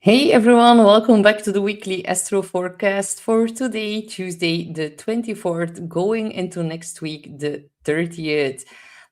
Hey everyone, welcome back to the weekly Astro forecast for today, Tuesday, the 24th, going into next week, the 30th.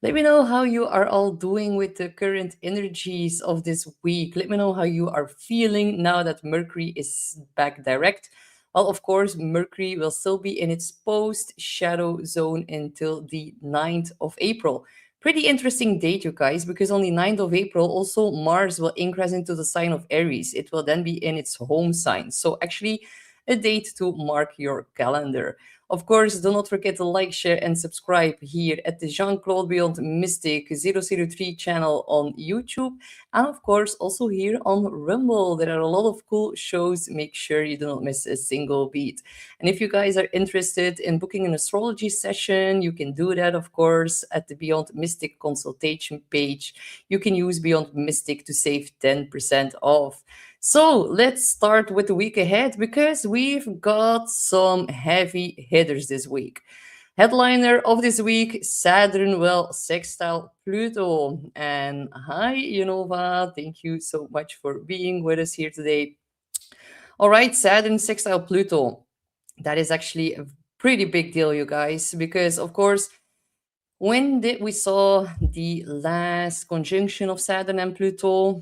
Let me know how you are all doing with the current energies of this week. Let me know how you are feeling now that Mercury is back direct. Well, of course, Mercury will still be in its post shadow zone until the 9th of April. Pretty interesting date, you guys, because on the 9th of April, also Mars will ingress into the sign of Aries. It will then be in its home sign. So, actually, a date to mark your calendar. Of course, do not forget to like, share, and subscribe here at the Jean-Claude Beyond Mystic 003 channel on YouTube. And of course, also here on Rumble. There are a lot of cool shows. Make sure you do not miss a single beat. And if you guys are interested in booking an astrology session, you can do that, of course, at the Beyond Mystic consultation page. You can use Beyond Mystic to save 10% off. So let's start with the week ahead because we've got some heavy hitters this week. Headliner of this week, Saturn will sextile Pluto. And hi, Unova. Thank you so much for being with us here today. All right, Saturn sextile Pluto. That is actually a pretty big deal, you guys, because of course, when did we saw the last conjunction of Saturn and Pluto?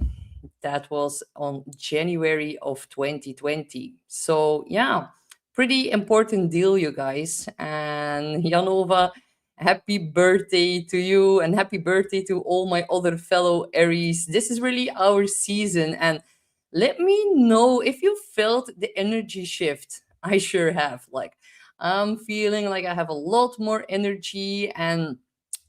That was on January of 2020. So yeah, pretty important deal, you guys. And Janova, happy birthday to you and happy birthday to all my other fellow Aries. This is really our season. And let me know if you felt the energy shift. I sure have. Like, I'm feeling like I have a lot more energy, and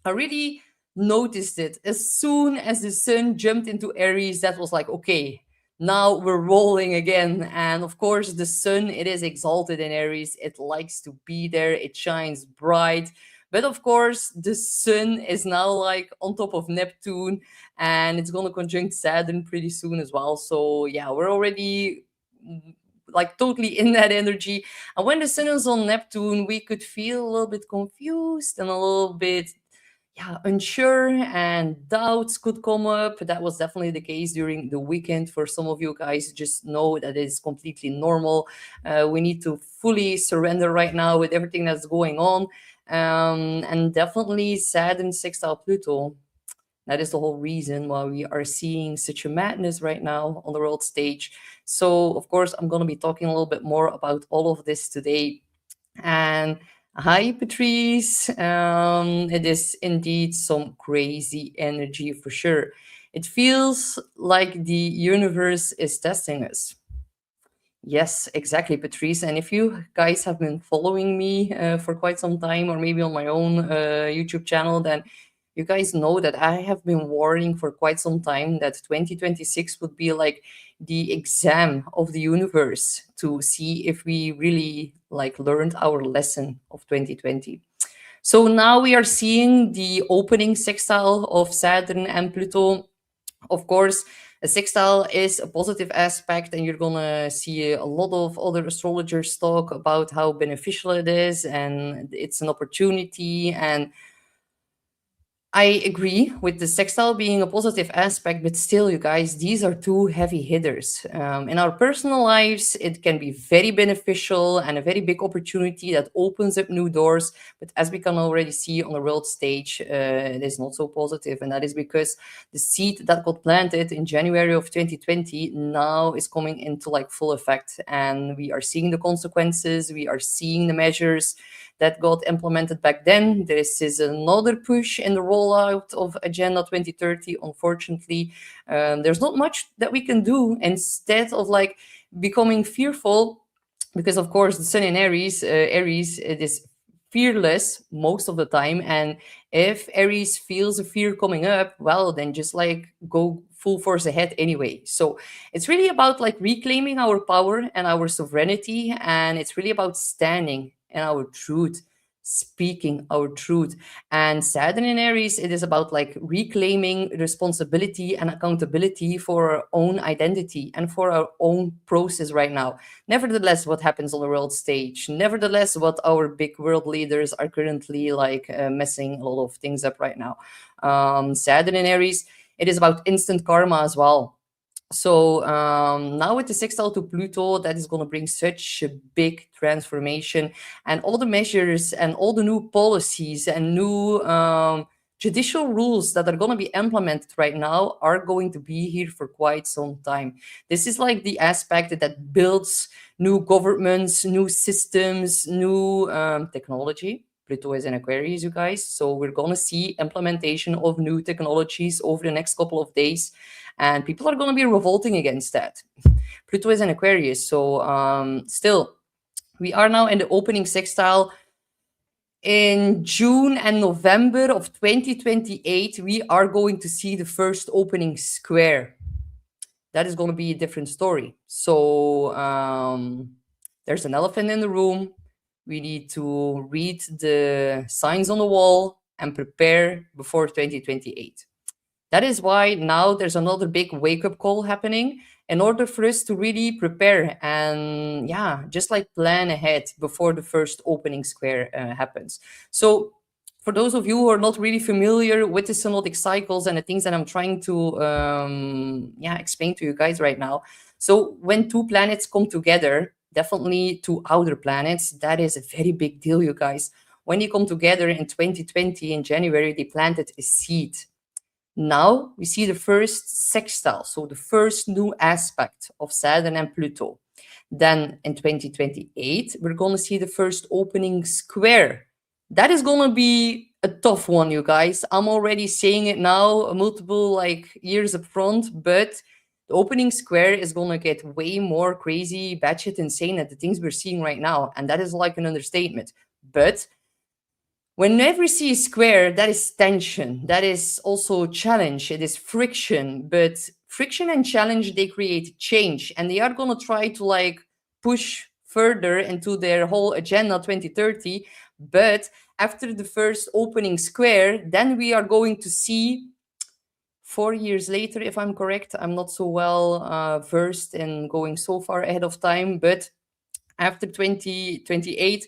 I really noticed it as soon as the sun jumped into Aries. That was like, okay, now we're rolling again. And of course, the sun, it is exalted in Aries. It likes to be there, it shines bright. But of course, the sun is now like on top of Neptune, and it's going to conjunct Saturn pretty soon as well. So, yeah, we're already like totally in that energy. And when the sun is on Neptune, we could feel a little bit confused and a little bit, yeah, unsure, and doubts could come up. That was definitely the case during the weekend for some of you guys. Just know that it's completely normal. We need to fully surrender right now with everything that's going on. And definitely Saturn sextile Pluto. That is the whole reason why we are seeing such a madness right now on the world stage. So, of course, I'm going to be talking a little bit more about all of this today. And hi, Patrice. It is indeed some crazy energy for sure. It feels like the universe is testing us. Yes, exactly, Patrice. And if you guys have been following me for quite some time, or maybe on my own YouTube channel, then you guys know that I have been warning for quite some time that 2026 would be like the exam of the universe to see if we really like learned our lesson of 2020. So now we are seeing the opening sextile of Saturn and Pluto. Of course, a sextile is a positive aspect, and you're gonna see a lot of other astrologers talk about how beneficial it is and it's an opportunity. And I agree with the sextile being a positive aspect, but still, you guys, these are two heavy hitters. In our personal lives, it can be very beneficial and a very big opportunity that opens up new doors. But as we can already see on the world stage, it is not so positive. And that is because the seed that got planted in January of 2020 now is coming into like full effect. And we are seeing the consequences, we are seeing the measures that got implemented back then. This is another push in the rollout of Agenda 2030. Unfortunately, there's not much that we can do instead of like becoming fearful, because of course the Sun in Aries, Aries, it is fearless most of the time, and if Aries feels a fear coming up, well, then just like go full force ahead anyway. So it's really about like reclaiming our power and our sovereignty, and it's really about standing in our truth, speaking our truth. And Saturn in Aries, it is about like reclaiming responsibility and accountability for our own identity and for our own process right now. Nevertheless, what happens on the world stage, nevertheless, what our big world leaders are currently like messing a lot of things up right now. Saturn in Aries, it is about instant karma as well. So now with the sextile to Pluto, that is going to bring such a big transformation, and all the measures and all the new policies and new judicial rules that are going to be implemented right now are going to be here for quite some time. This is like the aspect that builds new governments, new systems, new technology. Pluto is in Aquarius, you guys. So we're going to see implementation of new technologies over the next couple of days, and people are going to be revolting against that. Pluto is in Aquarius, so still, we are now in the opening sextile. In June and November of 2028, we are going to see the first opening square. That is going to be a different story. So there's an elephant in the room. We need to read the signs on the wall and prepare before 2028. That is why now there's another big wake up call happening in order for us to really prepare and, yeah, just like plan ahead before the first opening square happens. So, for those of you who are not really familiar with the synodic cycles and the things that I'm trying to, yeah, explain to you guys right now. So, when two planets come together, definitely two outer planets, that is a very big deal, you guys. When they come together in 2020 in January, they planted a seed. Now we see the first sextile, so the first new aspect of Saturn and Pluto. Then in 2028, we're going to see the first opening square. That is going to be a tough one, you guys. I'm already saying it now, multiple like years up front, but the opening square is going to get way more crazy, batshit insane at the things we're seeing right now. And that is like an understatement. But whenever you see a square, that is tension. That is also challenge. It is friction. But friction and challenge, they create change. And they are going to try to like push further into their whole agenda 2030. But after the first opening square, then we are going to see 4 years later, if I'm correct. I'm not so well versed in going so far ahead of time. But after 2028,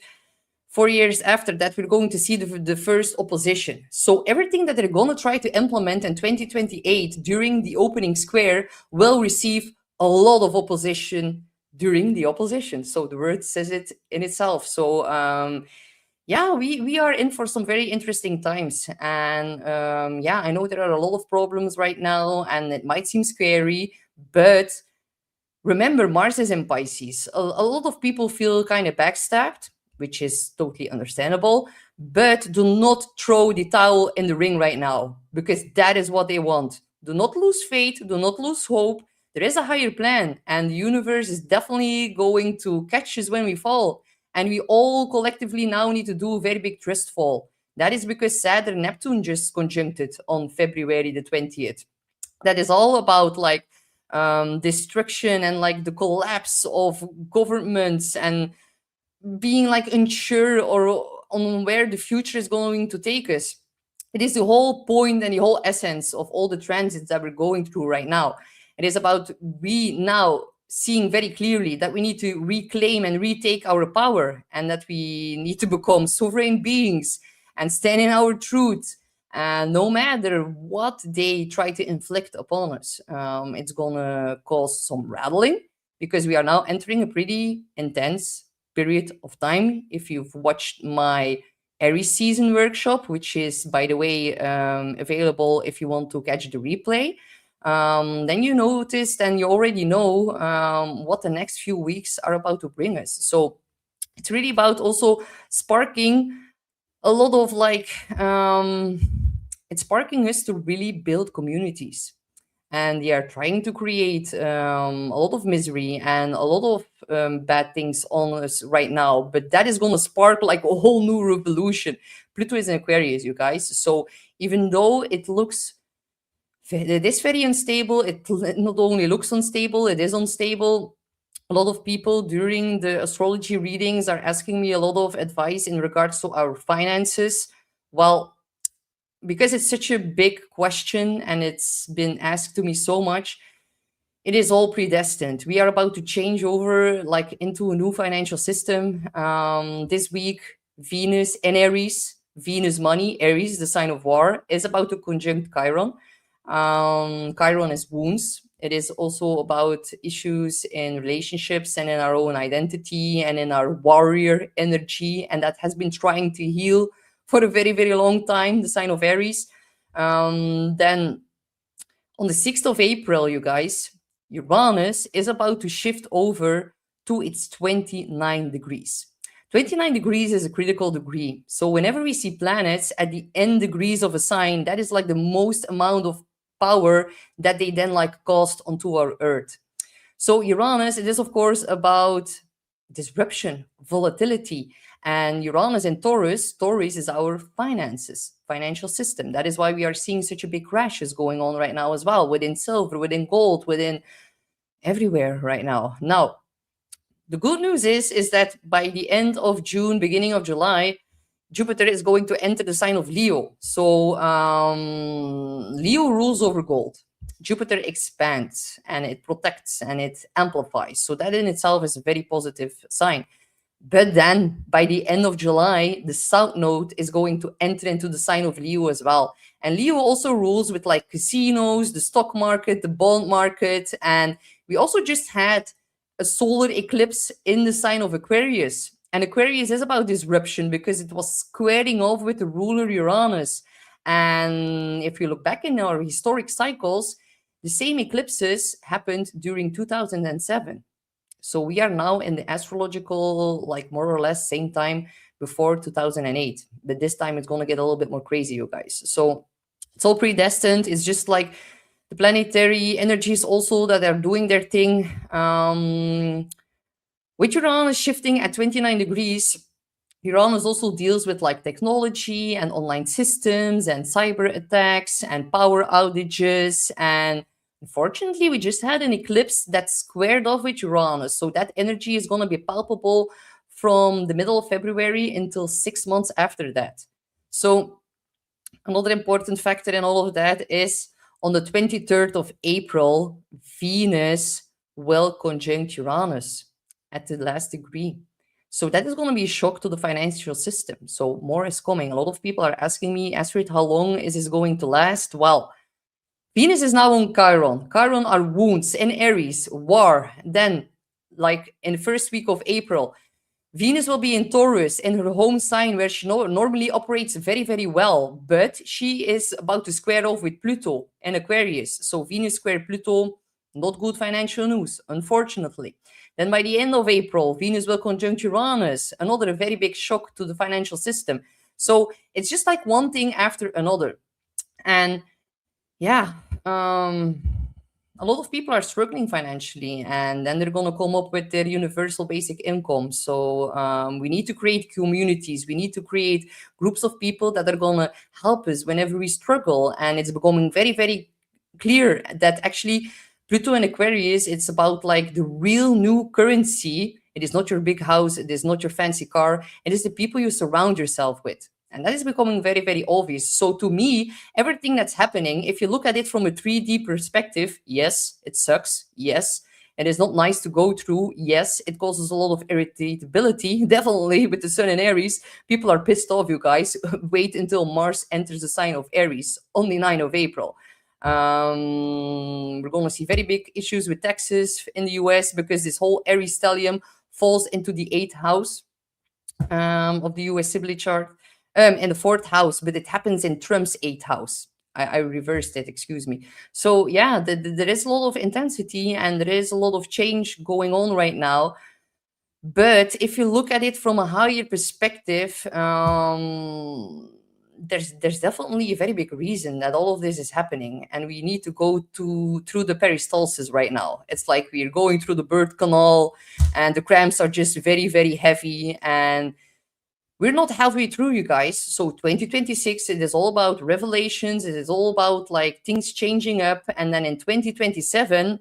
4 years after that, we're going to see the first opposition. So everything that they're going to try to implement in 2028 during the opening square will receive a lot of opposition during the opposition. So the word says it in itself. So yeah, we are in for some very interesting times. And yeah, I know there are a lot of problems right now, and it might seem scary, but remember, Mars is in Pisces. A lot of people feel kind of backstabbed, which is totally understandable, but do not throw the towel in the ring right now, because that is what they want. Do not lose faith, do not lose hope. There is a higher plan, and the universe is definitely going to catch us when we fall. And we all collectively now need to do a very big trust fall. That is because Saturn Neptune just conjuncted on February the 20th. That is all about like destruction and like the collapse of governments and being like unsure or on where the future is going to take us. It is the whole point and the whole essence of all the transits that we're going through right now. It is about we now seeing very clearly that we need to reclaim and retake our power, and that we need to become sovereign beings and stand in our truth. And no matter what they try to inflict upon us, it's gonna cause some rattling, because we are now entering a pretty intense period of time. If you've watched my Aries season workshop, which is, by the way, available if you want to catch the replay, then you noticed and you already know what the next few weeks are about to bring us. So it's really about also sparking a lot of like, it's sparking us to really build communities. And they are trying to create a lot of misery and a lot of bad things on us right now. But that is going to spark like a whole new revolution. Pluto is in Aquarius, you guys. So even though it is very unstable, it not only looks unstable, it is unstable. A lot of people during the astrology readings are asking me a lot of advice in regards to our finances. Well, because it's such a big question and it's been asked to me so much, it is all predestined. We are about to change over like into a new financial system. This week, Venus in Aries, Venus money, Aries, the sign of war, is about to conjunct Chiron. Chiron is wounds. It is also about issues in relationships and in our own identity and in our warrior energy. And that has been trying to heal for a very, very long time, the sign of Aries. Then on the 6th of April, you guys, Uranus is about to shift over to its 29 degrees. 29 degrees is a critical degree. So whenever we see planets at the end degrees of a sign, that is like the most amount of power that they then like cast onto our Earth. So Uranus, it is of course about disruption, volatility, and Uranus in Taurus, Taurus is our finances, financial system. That is why we are seeing such a big crashes going on right now as well, within silver, within gold, within everywhere right now. Now, the good news is that by the end of June, beginning of July, Jupiter is going to enter the sign of Leo. So Leo rules over gold. Jupiter expands and it protects and it amplifies. So that in itself is a very positive sign. But then by the end of July, the South Node is going to enter into the sign of Leo as well. And Leo also rules with like casinos, the stock market, the bond market. And we also just had a solar eclipse in the sign of Aquarius. And Aquarius is about disruption because it was squaring off with the ruler Uranus. And if you look back in our historic cycles, the same eclipses happened during 2007. So we are now in the astrological, like more or less same time before 2008. But this time it's going to get a little bit more crazy, you guys. So it's all predestined. It's just like the planetary energies also that are doing their thing. With Uranus shifting at 29 degrees, Uranus also deals with like technology and online systems and cyber attacks and power outages. And unfortunately, we just had an eclipse that squared off with Uranus. So that energy is going to be palpable from the middle of February until 6 months after that. So another important factor in all of that is on the 23rd of April, Venus will conjunct Uranus at the last degree. So that is going to be a shock to the financial system. So more is coming. A lot of people are asking me, Astrid, how long is this going to last? Well, Venus is now on Chiron. Chiron are wounds in Aries, war. Then, like in the first week of April, Venus will be in Taurus, in her home sign where she normally operates very, very well. But she is about to square off with Pluto in Aquarius. So Venus square Pluto, not good financial news, unfortunately. Then by the end of April, Venus will conjunct Uranus, another very big shock to the financial system. So it's just like one thing after another. And yeah, a lot of people are struggling financially, and then they're going to come up with their universal basic income. So we need to create communities. We need to create groups of people that are going to help us whenever we struggle. And it's becoming very, very clear that actually Pluto and Aquarius, it's about like the real new currency. It is not your big house. It is not your fancy car. It is the people you surround yourself with. And that is becoming very, very obvious. So to me, everything that's happening, if you look at it from a 3D perspective, yes, it sucks. Yes, it is not nice to go through. Yes, it causes a lot of irritability. Definitely with the sun in Aries, people are pissed off, you guys. Wait until Mars enters the sign of Aries on the 9th of April. We're going to see very big issues with taxes in the US because this whole Aries stellium falls into the 8th house of the US Sibley chart. In the 4th house, but it happens in Trump's 8th house. I reversed it, excuse me. So yeah, there is a lot of intensity and there is a lot of change going on right now. But if you look at it from a higher perspective, there's definitely a very big reason that all of this is happening, and we need to go through the peristalsis right now. It's like we're going through the birth canal, and the cramps are just very, very heavy, and we're not halfway through, you guys. So 2026, it is all about revelations. It is all about like things changing up. And then in 2027,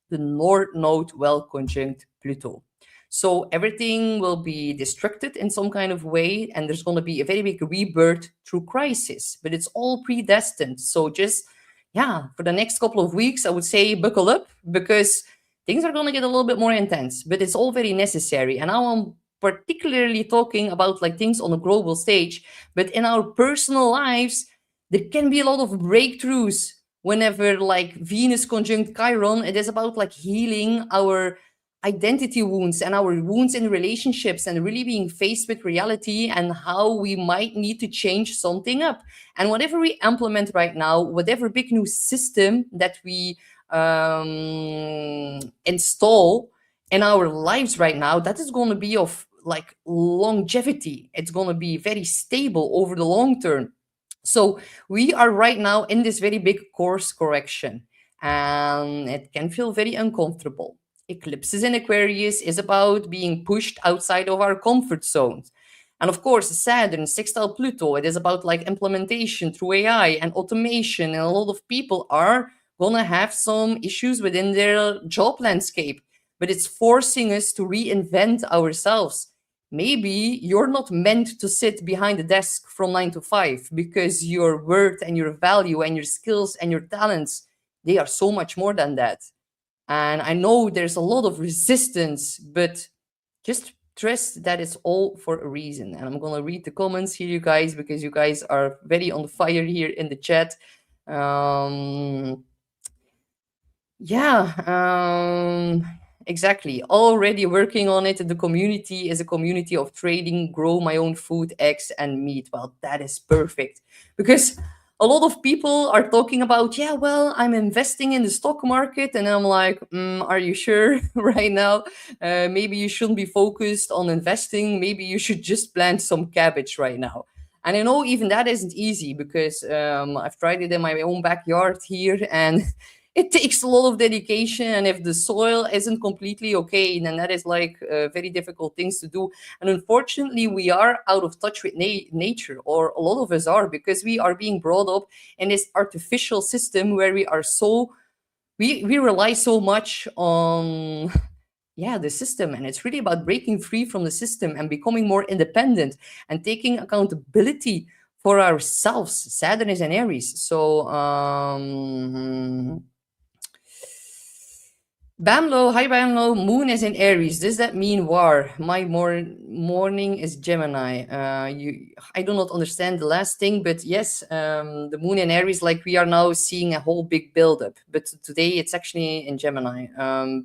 the North Node will conjunct Pluto. So everything will be destructed in some kind of way. And there's going to be a very big rebirth through crisis. But it's all predestined. So just, yeah, for the next couple of weeks, I would say buckle up because things are going to get a little bit more intense. But it's all very necessary. And now I'm particularly talking about like things on a global stage, but in our personal lives, there can be a lot of breakthroughs Whenever like Venus conjunct Chiron, it is about like healing our identity wounds and our wounds in relationships, and really being faced with reality and how we might need to change something up. And whatever we implement right now, whatever big new system that we install in our lives right now, that is going to be of like longevity. It's going to be very stable over the long term. So we are right now in this very big course correction, and it can feel very uncomfortable. Eclipses in Aquarius is about being pushed outside of our comfort zones. And of course, Saturn, sextile Pluto, it is about like implementation through AI and automation. And a lot of people are gonna have some issues within their job landscape, but it's forcing us to reinvent ourselves. Maybe you're not meant to sit behind a desk from 9 to 5, because your worth and your value and your skills and your talents, they are so much more than that. And I know there's a lot of resistance, but just trust that it's all for a reason. And I'm gonna read the comments here, you guys, because you guys are very on fire here in the chat. Um, yeah, exactly. Already working on it. The community is a community of trading, grow my own food, eggs, and meat. Well, that is perfect, because a lot of people are talking about, yeah, well, I'm investing in the stock market. And I'm like, are you sure right now? Maybe you shouldn't be focused on investing. Maybe you should just plant some cabbage right now. And I know even that isn't easy, because I've tried it in my own backyard here, and it takes a lot of dedication. And if the soil isn't completely okay, then that is like very difficult things to do. And unfortunately, we are out of touch with nature, or a lot of us are, because we are being brought up in this artificial system where we are so we rely so much on yeah, the system. And it's really about breaking free from the system and becoming more independent and taking accountability for ourselves. Saturn is in Aries, so Bamlo, hi Bamlo. Moon is in Aries. Does that mean war? My morning is Gemini. I do not understand the last thing, but yes, the Moon in Aries, like we are now seeing a whole big buildup. But today it's actually in Gemini.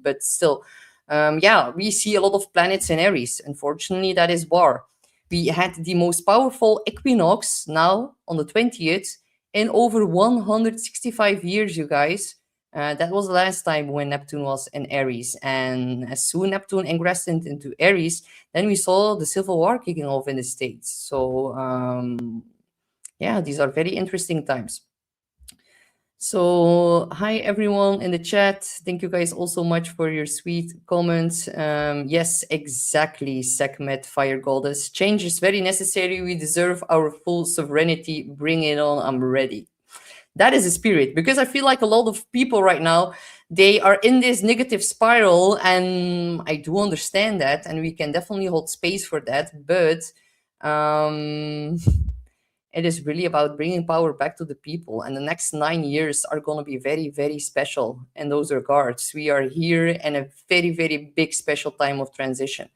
But still, yeah, we see a lot of planets in Aries. Unfortunately, that is war. We had the most powerful equinox now on the 20th in over 165 years, you guys. That was the last time when Neptune was in Aries. And as soon Neptune ingressed into Aries, then we saw the Civil War kicking off in the States. So, yeah, these are very interesting times. So, hi everyone in the chat. Thank you guys all so much for your sweet comments. Yes, exactly, Sekhmet, Fire Goddess. Change is very necessary. We deserve our full sovereignty. Bring it on. I'm ready. That is the spirit, because I feel like a lot of people right now, they are in this negative spiral, and I do understand that, and we can definitely hold space for that. But it is really about bringing power back to the people, and the next 9 years are going to be very, very special in those regards. We are here in a very, very big special time of transition.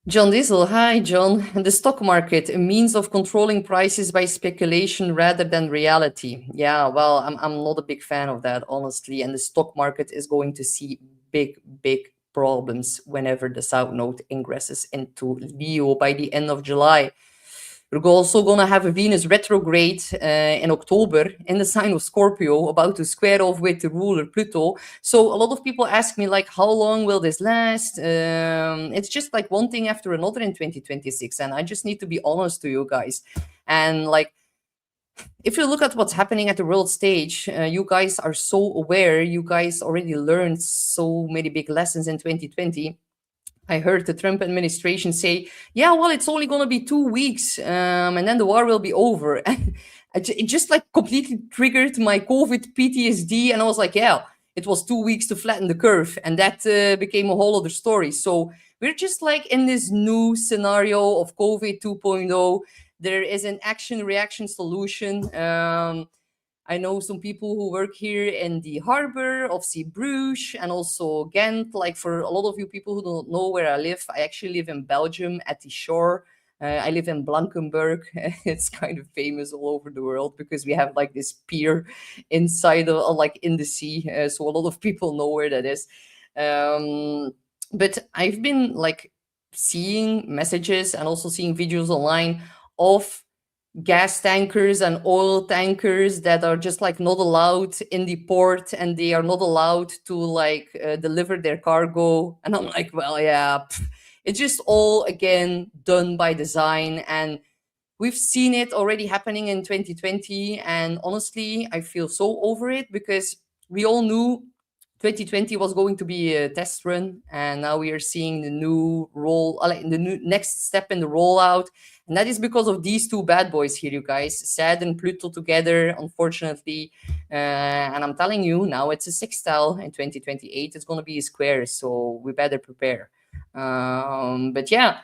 John Diesel, hi John. The stock market, a means of controlling prices by speculation rather than reality. Yeah, well, I'm not a big fan of that, honestly. And the stock market is going to see big, big problems whenever the South Node ingresses into Leo by the end of July. We're also going to have a Venus retrograde in October in the sign of Scorpio, about to square off with the ruler Pluto. So a lot of people ask me, like, how long will this last? It's just like one thing after another in 2026. And I just need to be honest to you guys. And like, if you look at what's happening at the world stage, you guys are so aware. You guys already learned so many big lessons in 2020. I heard the Trump administration say, yeah, well, it's only going to be 2 weeks and then the war will be over. And it just like completely triggered my COVID PTSD. And I was like, yeah, it was 2 weeks to flatten the curve. And that became a whole other story. So we're just like in this new scenario of COVID 2.0. There is an action reaction solution. I know some people who work here in the harbor of Zeebrugge and also Ghent. Like, for a lot of you people who don't know where I live, I actually live in Belgium at the shore. I live in Blankenberg. It's kind of famous all over the world because we have like this pier inside of like in the sea. So a lot of people know where that is. Um, but I've been like seeing messages and also seeing videos online of gas tankers and oil tankers that are just like not allowed in the port, and they are not allowed to like deliver their cargo. And I'm like, well, yeah, it's just all again done by design. And we've seen it already happening in 2020. And honestly, I feel so over it because we all knew 2020 was going to be a test run, and now we are seeing the new like the new next step in the rollout. And that is because of these two bad boys here, you guys, Saturn and Pluto together, unfortunately. And I'm telling you, now it's a sextile. In 2028 it's going to be a square, so we better prepare. But yeah,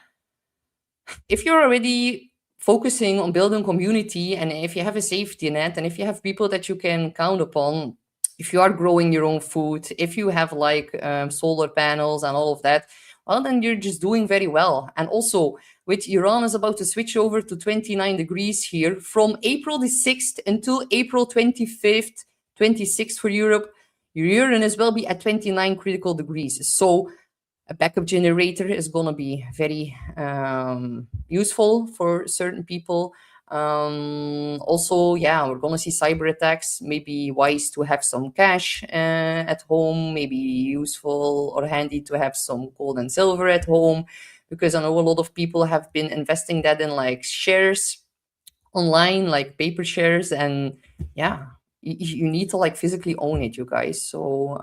if you're already focusing on building community, and if you have a safety net, and if you have people that you can count upon, if you are growing your own food, if you have like solar panels and all of that, well, then you're just doing very well. And also, with Uranus about to switch over to 29 degrees here from April the 6th until April 25th, 26th for Europe, your Uranus will be at 29 critical degrees. So a backup generator is going to be very useful for certain people. Also, yeah, we're going to see cyber attacks. Maybe wise to have some cash at home, maybe useful or handy to have some gold and silver at home, because I know a lot of people have been investing that in like shares online, like paper shares. And yeah, you need to like physically own it, you guys. So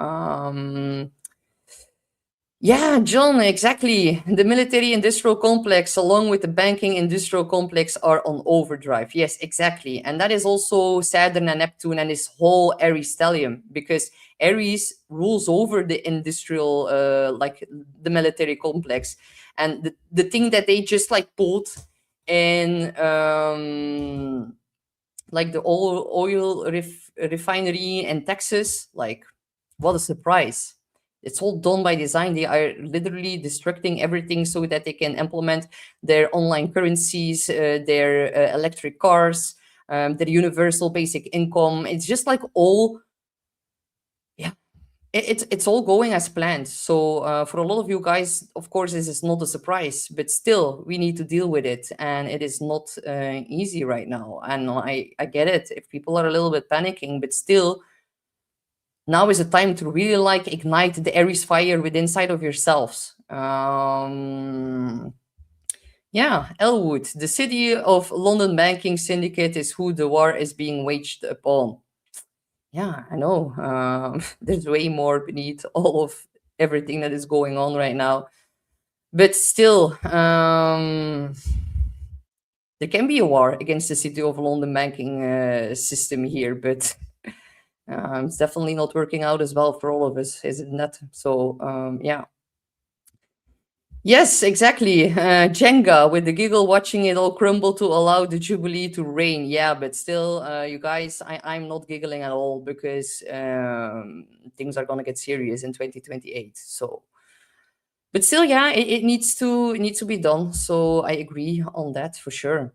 yeah, John, exactly. The military industrial complex, along with the banking industrial complex, are on overdrive. Yes, exactly. And that is also Saturn and Neptune and this whole Aries stellium, because Aries rules over the industrial, like the military complex. And the thing that they just like pulled in, like the oil refinery in Texas, like, what a surprise. It's all done by design. They are literally destructing everything so that they can implement their online currencies, their electric cars, their universal basic income. It's just like all, yeah, it's all going as planned. So for a lot of you guys, of course, this is not a surprise, but still, we need to deal with it, and it is not easy right now. And I get it if people are a little bit panicking, but still, now is the time to really like ignite the Aries fire within inside of yourselves. Yeah, Elwood, the city of London banking syndicate is who the war is being waged upon. Yeah, I know. There's way more beneath all of everything that is going on right now. But still, there can be a war against the city of London banking system here, but it's definitely not working out as well for all of us, is it not? So, yeah. Yes, exactly. Jenga with the giggle watching it all crumble to allow the Jubilee to reign. Yeah, but still, you guys, I'm not giggling at all because things are going to get serious in 2028. So, but still, yeah, it needs to be done. So I agree on that for sure.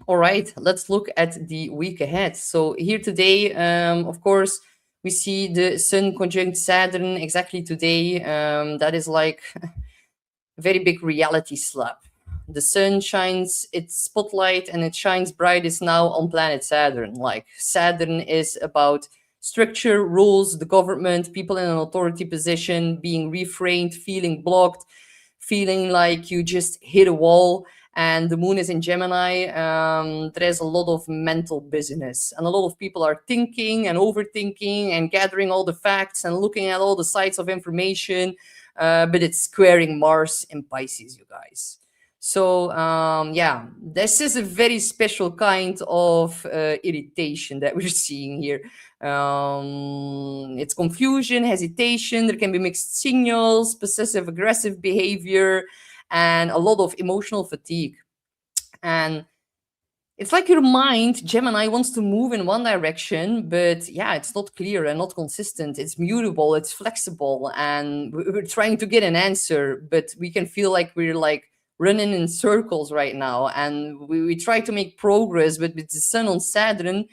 All right, let's look at the week ahead. So here today, of course, we see the Sun conjunct Saturn exactly today. That is like a very big reality slap. The Sun shines its spotlight and it shines brightest now on planet Saturn. Like Saturn is about structure, rules, the government, people in an authority position being reframed, feeling blocked, feeling like you just hit a wall. And the moon is in Gemini. There is a lot of mental business, and a lot of people are thinking and overthinking and gathering all the facts and looking at all the sites of information. But it's squaring Mars in Pisces, you guys. So yeah, this is a very special kind of irritation that we're seeing here. It's confusion, hesitation. There can be mixed signals, possessive aggressive behavior, and a lot of emotional fatigue. And it's like your mind, Gemini, wants to move in one direction, but yeah, it's not clear and not consistent. It's mutable, it's flexible, and we're trying to get an answer, but we can feel like we're like running in circles right now, and we try to make progress, but with the sun on Saturn,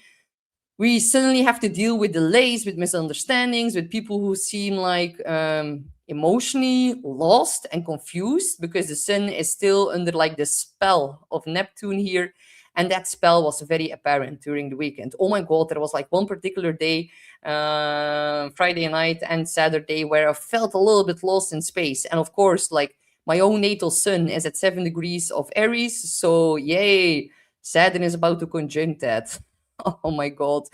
we suddenly have to deal with delays, with misunderstandings, with people who seem like emotionally lost and confused because the sun is still under like the spell of Neptune here. And that spell was very apparent during the weekend. Oh my God, there was like one particular day, Friday night and Saturday, where I felt a little bit lost in space. And of course, like my own natal sun is at 7 degrees of Aries. So, yay, Saturn is about to conjunct that. Oh my God.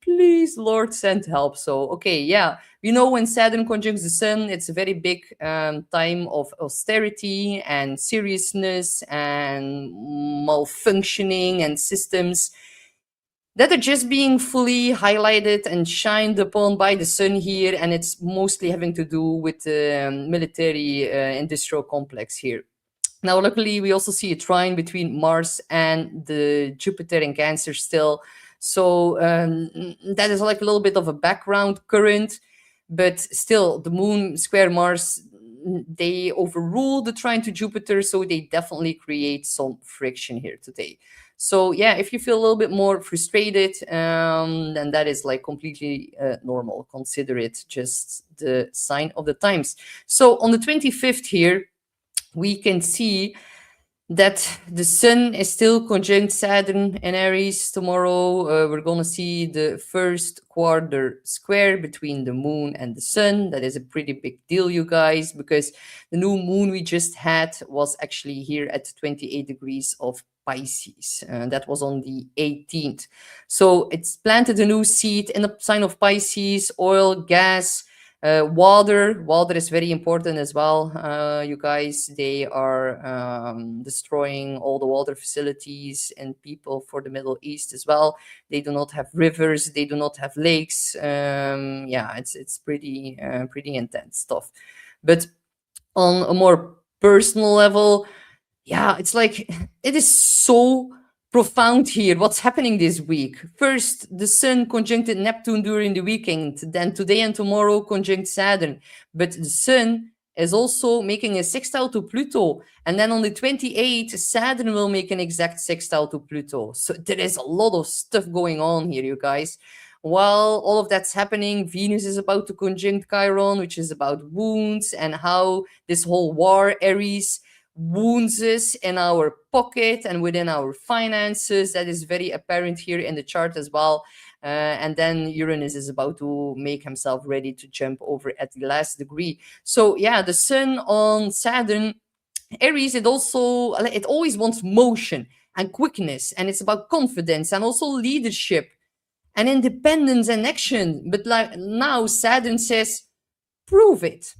Please, Lord, send help. So, okay, yeah. You know, when Saturn conjuncts the Sun, it's a very big time of austerity and seriousness and malfunctioning and systems that are just being fully highlighted and shined upon by the sun here. And it's mostly having to do with the military industrial complex here. Now, luckily, we also see a trine between Mars and the Jupiter in Cancer still. So that is like a little bit of a background current, but still, the Moon square Mars, they overrule the trine to Jupiter, so they definitely create some friction here today. So yeah, if you feel a little bit more frustrated, then that is like completely normal. Consider it just the sign of the times. So on the 25th here, we can see that the sun is still conjunct Saturn in Aries tomorrow. We're going to see the first quarter square between the moon and the sun. That is a pretty big deal, you guys, because the new moon we just had was actually here at 28 degrees of Pisces. That was on the 18th. So it's planted a new seed in the sign of Pisces, oil, gas, water is very important as well. You guys, they are destroying all the water facilities and people for the Middle East as well. They do not have rivers, they do not have lakes. Yeah, it's pretty intense stuff. But on a more personal level, yeah, it's like it is so profound here. What's happening this week? First, the Sun conjuncted Neptune during the weekend, then today and tomorrow conjunct Saturn. But the Sun is also making a sextile to Pluto. And then on the 28th, Saturn will make an exact sextile to Pluto. So there is a lot of stuff going on here, you guys. While all of that's happening, Venus is about to conjunct Chiron, which is about wounds and how this whole war, Aries, wounds us in our pocket and within our finances. That is very apparent here in the chart as well. And then Uranus is about to make himself ready to jump over at the last degree. So yeah, the sun on Saturn, Aries, it always wants motion and quickness, and it's about confidence and also leadership and independence and action. But like now, Saturn says, prove it.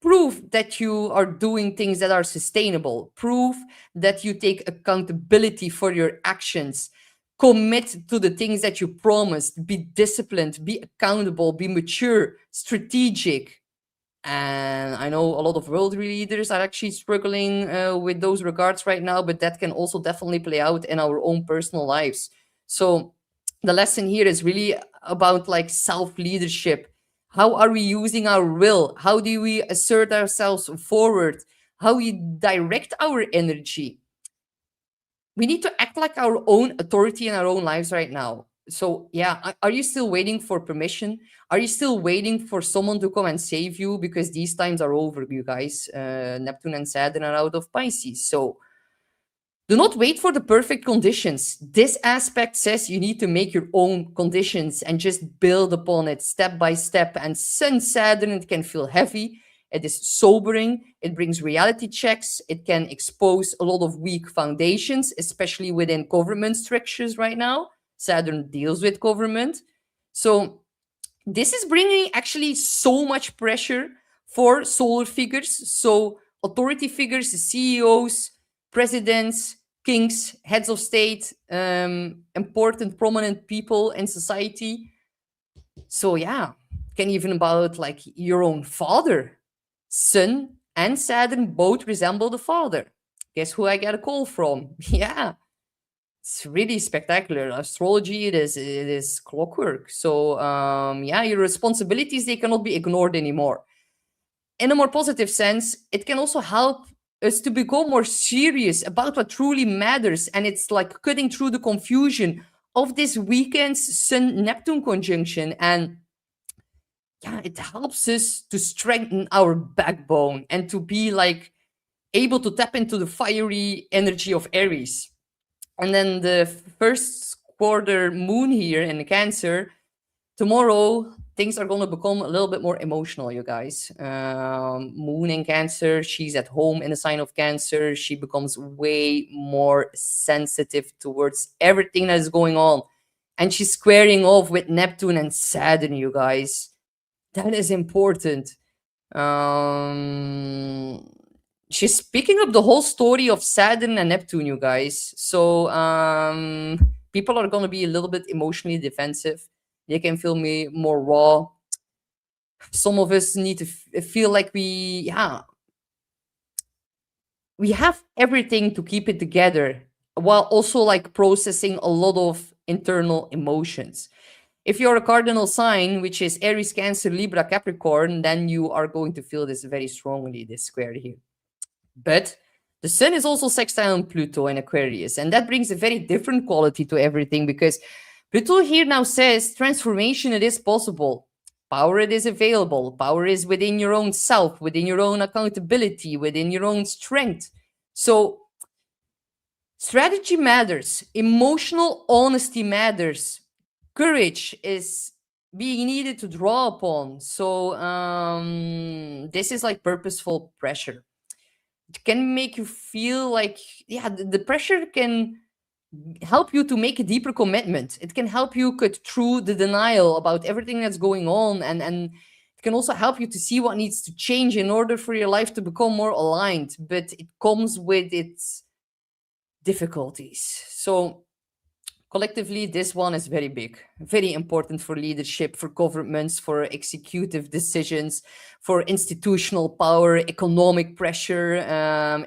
Prove that you are doing things that are sustainable. Prove that you take accountability for your actions. Commit to the things that you promised. Be disciplined, be accountable, be mature, strategic. And I know a lot of world leaders are actually struggling with those regards right now, but that can also definitely play out in our own personal lives. So the lesson here is really about like self leadership. How are we using our will? How do we assert ourselves forward? How we direct our energy? We need to act like our own authority in our own lives right now. So, yeah, are you still waiting for permission? Are you still waiting for someone to come and save you? Because these times are over, you guys. Neptune and Saturn are out of Pisces. So, do not wait for the perfect conditions. This aspect says you need to make your own conditions and just build upon it step by step. And Sun Saturn, it can feel heavy. It is sobering. It brings reality checks. It can expose a lot of weak foundations, especially within government structures right now. Saturn deals with government. So this is bringing actually so much pressure for solar figures. So authority figures, CEOs, presidents, kings, heads of state, important, prominent people in society. So yeah, can even about like your own father. Sun and Saturn both resemble the father. Guess who I get a call from? Yeah, it's really spectacular. Astrology, it is clockwork. So yeah, your responsibilities, they cannot be ignored anymore. In a more positive sense, it can also help us to become more serious about what truly matters. And it's like cutting through the confusion of this weekend's Sun Neptune conjunction. And yeah, it helps us to strengthen our backbone and to be like able to tap into the fiery energy of Aries. And then the first quarter moon here in Cancer, tomorrow things are going to become a little bit more emotional, you guys. Moon in Cancer, she's at home in the sign of Cancer. She becomes way more sensitive towards everything that is going on. And she's squaring off with Neptune and Saturn, you guys. That is important. Um, she's picking up the whole story of Saturn and Neptune, you guys. So people are going to be a little bit emotionally defensive. They can feel me more raw. Some of us need to feel like we have everything to keep it together while also like processing a lot of internal emotions. If you're a cardinal sign, which is Aries, Cancer, Libra, Capricorn, then you are going to feel this very strongly, this square here. But the sun is also sextile on Pluto in Aquarius, and that brings a very different quality to everything, because Pluto here now says transformation, it is possible. Power, it is available. Power is within your own self, within your own accountability, within your own strength. So strategy matters. Emotional honesty matters. Courage is being needed to draw upon. So this is like purposeful pressure. It can make you feel like, yeah, the pressure can help you to make a deeper commitment. It can help you cut through the denial about everything that's going on, and it can also help you to see what needs to change in order for your life to become more aligned. But it comes with its difficulties. So collectively, this one is very big, very important for leadership, for governments, for executive decisions, for institutional power, economic pressure,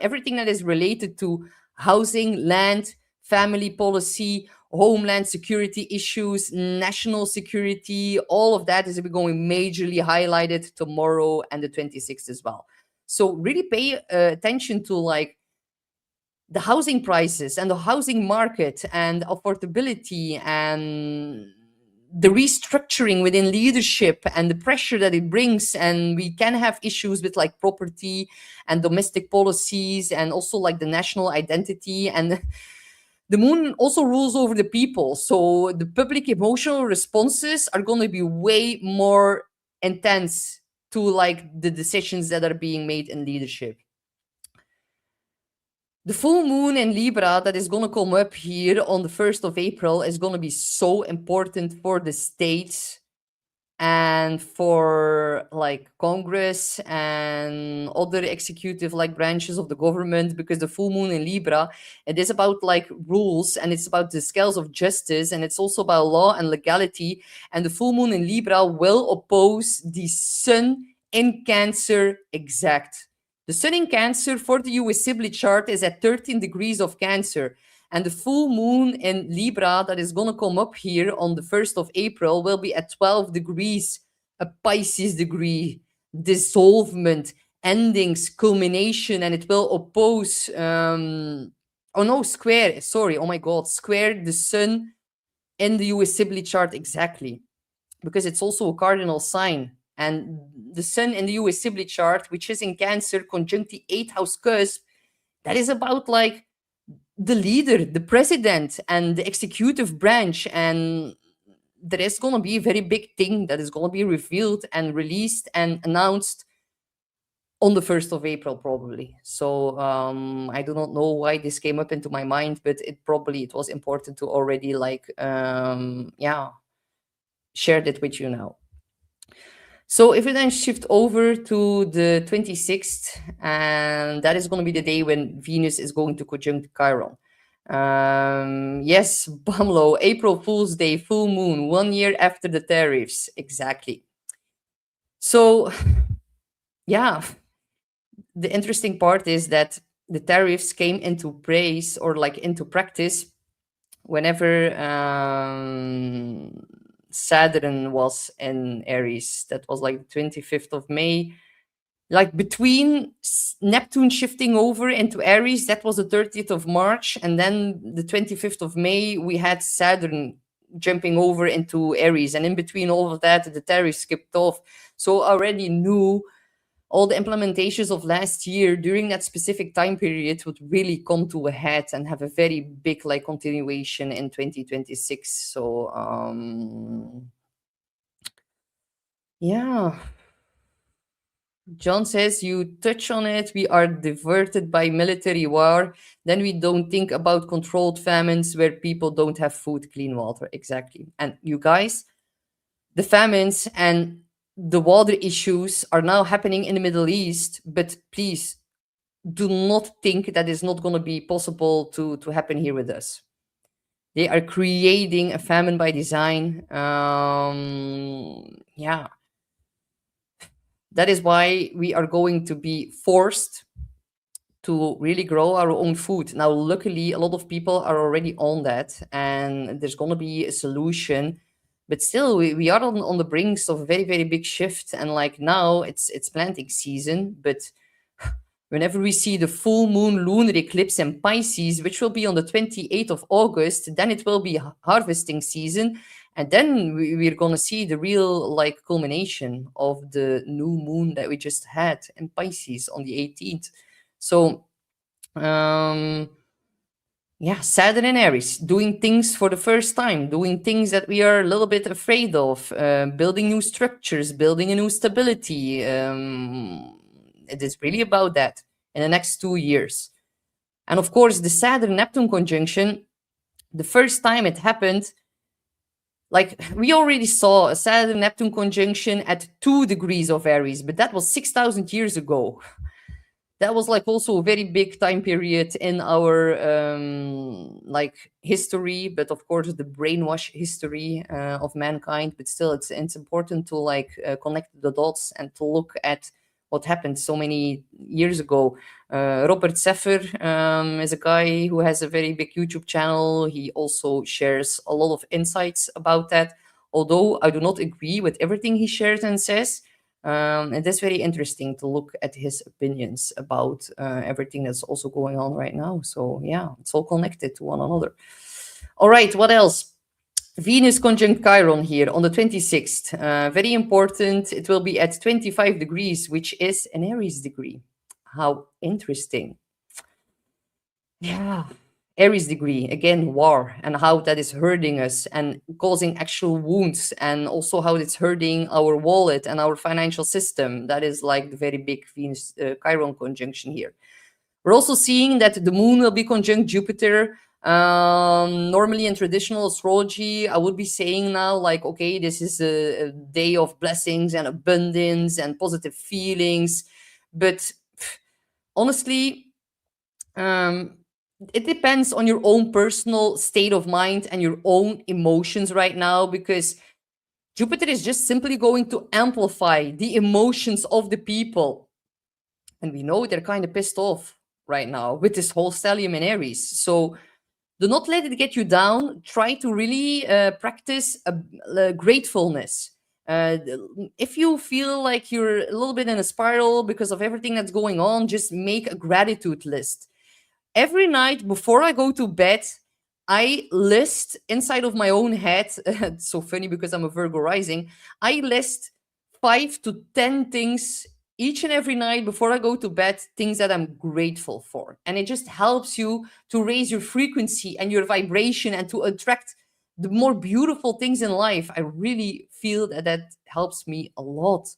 everything that is related to housing, land, family policy, homeland security issues, national security. All of that is going majorly highlighted tomorrow and the 26th as well. So really pay attention to like the housing prices and the housing market and affordability and the restructuring within leadership and the pressure that it brings. And we can have issues with like property and domestic policies and also like the national identity. And the moon also rules over the people, so the public emotional responses are going to be way more intense to like the decisions that are being made in leadership. The full moon in Libra that is going to come up here on the 1st of April is going to be so important for the states and for like Congress and other executive like branches of the government, because the full moon in Libra, it is about like rules, and it's about the scales of justice, and it's also about law and legality. And the full moon in Libra will oppose the sun in Cancer exact. The sun in Cancer for the US Sibley chart is at 13 degrees of Cancer. And the full moon in Libra that is going to come up here on the 1st of April will be at 12 degrees, a Pisces degree, dissolvement, endings, culmination, and it will oppose, square the sun in the US Sibley chart exactly, because it's also a cardinal sign. And the sun in the US Sibley chart, which is in Cancer, conjunct the 8th house cusp, that is about like the leader, the president, and the executive branch. And there is going to be a very big thing that is going to be revealed and released and announced on the 1st of April, probably. So I do not know why this came up into my mind, but it was important to already like, share that with you now. So if we then shift over to the 26th, and that is going to be the day when Venus is going to conjunct Chiron. Yes, Bumlo, April Fool's Day, full moon, 1 year after the tariffs. Exactly. So, yeah, the interesting part is that the tariffs came into praise or like into practice whenever Saturn was in Aries. That was like the 25th of May. like between Neptune shifting over into Aries, that was the 30th of March, and then the 25th of May, we had Saturn jumping over into Aries, and in between all of that, the Taurus skipped off. So I already knew all the implementations of last year during that specific time period would really come to a head and have a very big like continuation in 2026. So yeah. John says, you touch on it. We are diverted by military war. Then we don't think about controlled famines where people don't have food, clean water. Exactly. And you guys, the famines and the water issues are now happening in the Middle East. But please do not think that it's not going to be possible to happen here with us. They are creating a famine by design. Yeah, that is why we are going to be forced to really grow our own food. Now, luckily, a lot of people are already on that, and there's going to be a solution. But still, we are on the brinks of a very, very big shift. And like now, it's planting season. But whenever we see the full moon lunar eclipse in Pisces, which will be on the 28th of August, then it will be harvesting season. And then we're going to see the real like culmination of the new moon that we just had in Pisces on the 18th. So, yeah, Saturn and Aries, doing things for the first time, doing things that we are a little bit afraid of, building new structures, building a new stability. It is really about that in the next 2 years. And of course, the Saturn Neptune conjunction, the first time it happened, like we already saw a Saturn Neptune conjunction at 2 degrees of Aries, but that was 6,000 years ago. That was like also a very big time period in our like history, but of course the brainwash history of mankind. But still, it's important to like connect the dots and to look at what happened so many years ago. Robert Seffer is a guy who has a very big YouTube channel. He also shares a lot of insights about that. Although I do not agree with everything he shares and says, and that's very interesting to look at his opinions about everything that's also going on right now. So yeah, it's all connected to one another. All right, what else? Venus conjunct Chiron here on the 26th. Very important. It will be at 25 degrees, which is an Aries degree. How interesting. Yeah. Aries degree, again, war, and how that is hurting us and causing actual wounds, and also how it's hurting our wallet and our financial system. That is like the very big Venus Chiron conjunction here. We're also seeing that the moon will be conjunct Jupiter. Normally in traditional astrology, I would be saying now, like, okay, this is a day of blessings and abundance and positive feelings. But honestly, it depends on your own personal state of mind and your own emotions right now, because Jupiter is just simply going to amplify the emotions of the people. And we know they're kind of pissed off right now with this whole stellium in Aries. So do not let it get you down. Try to really practice gratefulness. If you feel like you're a little bit in a spiral because of everything that's going on, just make a gratitude list. Every night before I go to bed, I list inside of my own head. It's so funny because I'm a Virgo rising. I list 5 to 10 things each and every night before I go to bed, things that I'm grateful for. And it just helps you to raise your frequency and your vibration and to attract the more beautiful things in life. I really feel that that helps me a lot.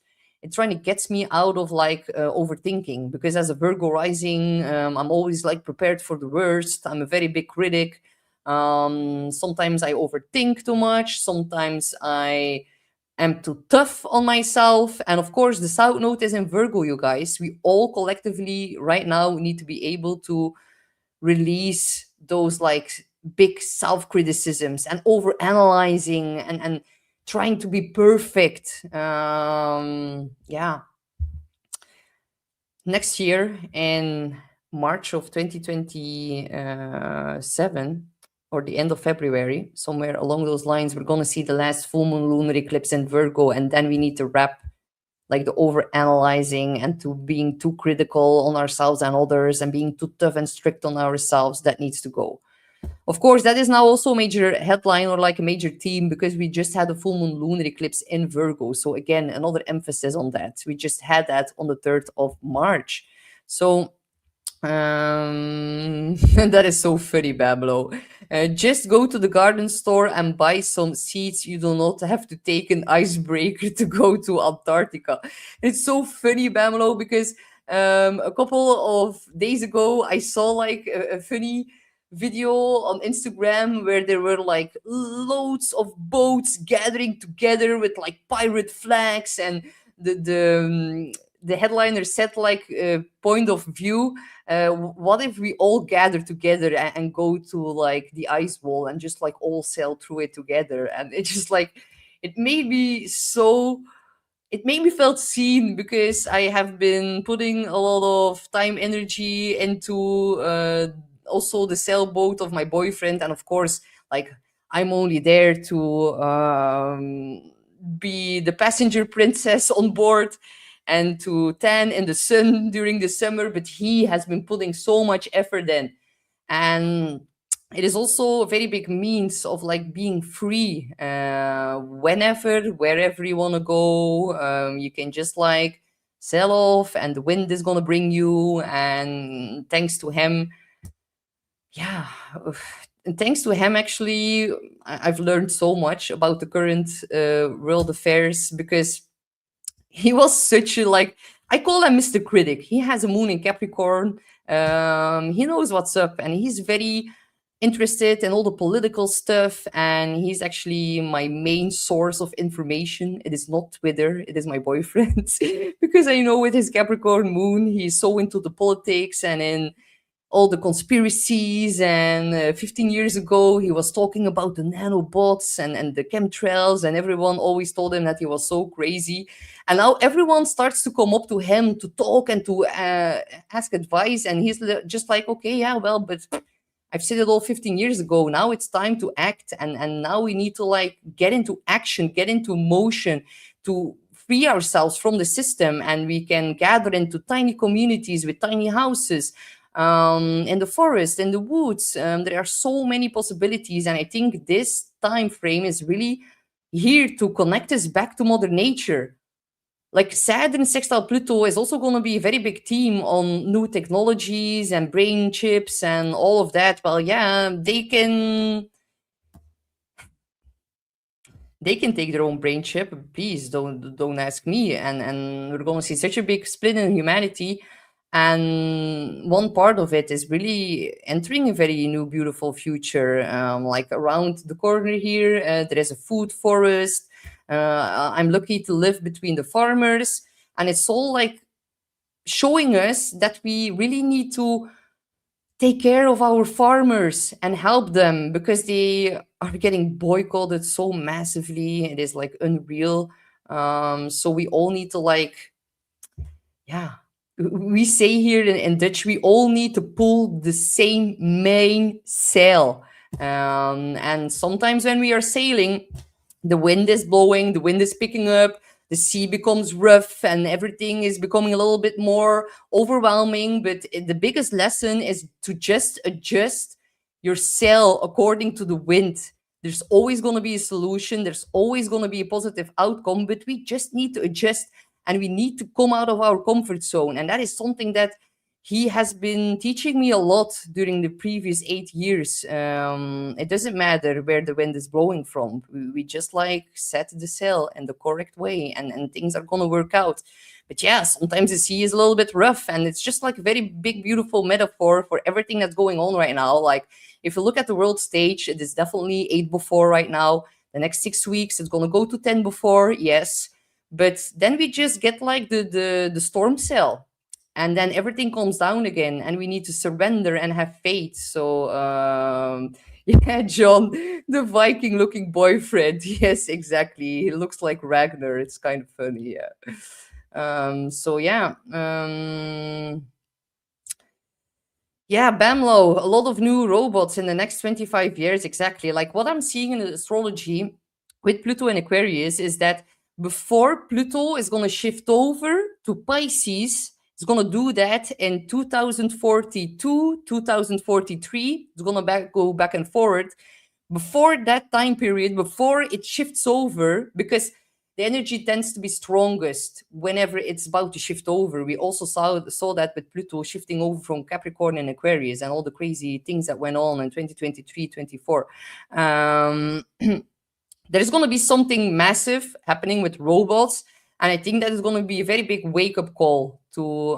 It trying to gets me out of like overthinking, because as a Virgo rising, I'm always like prepared for the worst. I'm a very big critic. Sometimes I overthink too much. Sometimes I am too tough on myself. And of course, the South Node is in Virgo, you guys. We all collectively right now need to be able to release those like big self-criticisms and over-analyzing and trying to be perfect. Yeah. Next year in March of 2027, or the end of February, somewhere along those lines, we're going to see the last full moon lunar eclipse in Virgo, and then we need to wrap like the over analyzing and to being too critical on ourselves and others and being too tough and strict on ourselves, that needs to go. Of course, that is now also a major headline or like a major theme because we just had a full moon lunar eclipse in Virgo. So again, another emphasis on that. We just had that on the 3rd of March. So that is so funny, Bablo. Just go to the garden store and buy some seeds. You do not have to take an icebreaker to go to Antarctica. It's so funny, Bablo, because a couple of days ago I saw like a funny video on Instagram where there were like loads of boats gathering together with like pirate flags, and the headliner said like point of view, what if we all gather together and go to like the ice wall and just like all sail through it together? And it just like it made me so it made me felt seen because I have been putting a lot of time, energy into also the sailboat of my boyfriend, and of course, like I'm only there to be the passenger princess on board and to tan in the sun during the summer. But he has been putting so much effort in, and it is also a very big means of like being free whenever wherever you want to go. You can just like sail off and the wind is going to bring you, and thanks to him, yeah, and thanks to him actually I've learned so much about the current world affairs, because he was such a like, I call him Mr. Critic. He has a moon in Capricorn. He knows what's up, and he's very interested in all the political stuff. And he's actually my main source of information. It is not Twitter; it is my boyfriend, because I know with his Capricorn moon, he's so into the politics and in all the conspiracies. And 15 years ago he was talking about the nanobots and the chemtrails, and everyone always told him that he was so crazy. And now everyone starts to come up to him to talk and to ask advice, and he's just like, okay, yeah, well, but I've said it all 15 years ago. Now it's time to act, and now we need to like get into action, get into motion to free ourselves from the system. And we can gather into tiny communities with tiny houses, in the forest, in the woods. There are so many possibilities, and I think this time frame is really here to connect us back to Mother Nature. Like Saturn sextile Pluto is also going to be a very big theme on new technologies and brain chips and all of that. Well, yeah, they can take their own brain chip. Please don't ask me. And we're going to see such a big split in humanity. And one part of it is really entering a very new, beautiful future. Like around the corner here, there is a food forest. I'm lucky to live between the farmers, and it's all like showing us that we really need to take care of our farmers and help them, because they are getting boycotted so massively. It is like unreal. So we all need to like, yeah, we say here in Dutch, we all need to pull the same main sail. And sometimes when we are sailing, the wind is blowing, the wind is picking up, the sea becomes rough, and everything is becoming a little bit more overwhelming. But the biggest lesson is to just adjust your sail according to the wind. There's always going to be a solution, there's always going to be a positive outcome, but we just need to adjust, and we need to come out of our comfort zone. And that is something that he has been teaching me a lot during the previous 8 years. It doesn't matter where the wind is blowing from. We just like set the sail in the correct way, and things are going to work out. But yeah, sometimes the sea is a little bit rough, and it's just like a very big, beautiful metaphor for everything that's going on right now. Like if you look at the world stage, it is definitely 8 before right now. The next 6 weeks, it's going to go to 10 before, yes. But then we just get like the storm cell, and then everything calms down again, and we need to surrender and have faith. So yeah, John, the Viking looking boyfriend. Yes, exactly, he looks like Ragnar. It's kind of funny, yeah. So yeah, yeah, Bamlo, a lot of new robots in the next 25 years. Exactly. Like what I'm seeing in astrology with Pluto and Aquarius is that before Pluto is going to shift over to Pisces. It's going to do that in 2042, 2043. It's going to go back and forward. Before that time period, before it shifts over, because the energy tends to be strongest whenever it's about to shift over. We also saw that with Pluto shifting over from Capricorn and Aquarius and all the crazy things that went on in 2023, 24. There's going to be something massive happening with robots. And I think that is going to be a very big wake-up call to,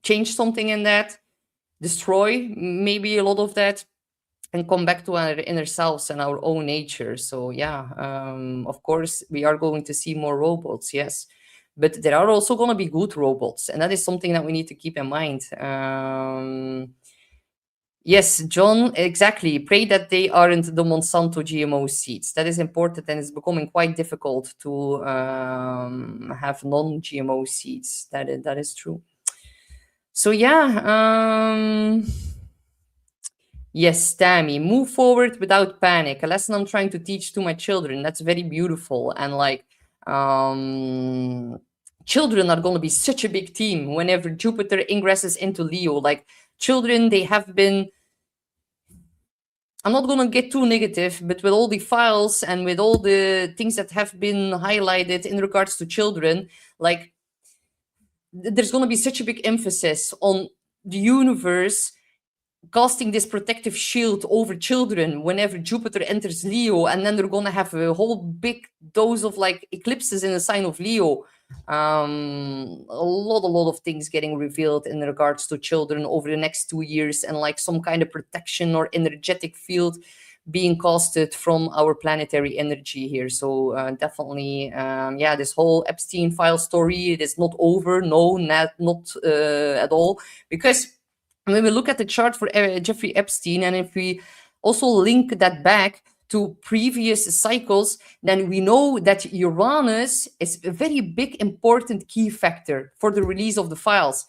change something in that, destroy maybe a lot of that, and come back to our inner selves and our own nature. So of course, we are going to see more robots, yes. But there are also going to be good robots. And that is something that we need to keep in mind. Yes, John, exactly. Pray that they aren't the Monsanto GMO seeds. That is important, and it's becoming quite difficult to have non-GMO seeds. That is true. So yes, Tammy, move forward without panic. A lesson I'm trying to teach to my children. That's very beautiful. And children are going to be such a big team whenever Jupiter ingresses into Leo. Like children, they have been, I'm not going to get too negative, but with all the files and with all the things that have been highlighted in regards to children, like there's going to be such a big emphasis on the universe casting this protective shield over children whenever Jupiter enters Leo, and then they're going to have a whole big dose of like eclipses in the sign of Leo. A lot of things getting revealed in regards to children over the next 2 years, and like some kind of protection or energetic field being casted from our planetary energy here. So definitely, this whole Epstein file story, it is not over. No, not at all. Because when we look at the chart for Jeffrey Epstein, and if we also link that back to previous cycles, then we know that Uranus is a very big, important key factor for the release of the files.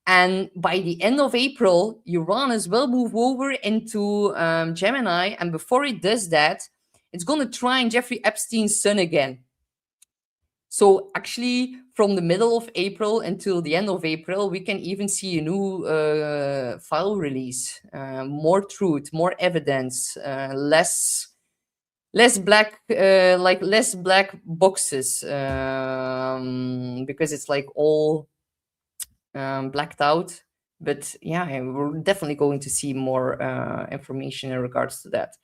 And by the end of April, Uranus will move over into Gemini. And before it does that, it's going to trine Jeffrey Epstein's sun again. So actually, from the middle of April until the end of April, we can even see a new file release. More truth, more evidence, less black, less black boxes, because it's like all blacked out. But we're definitely going to see more information in regards to that.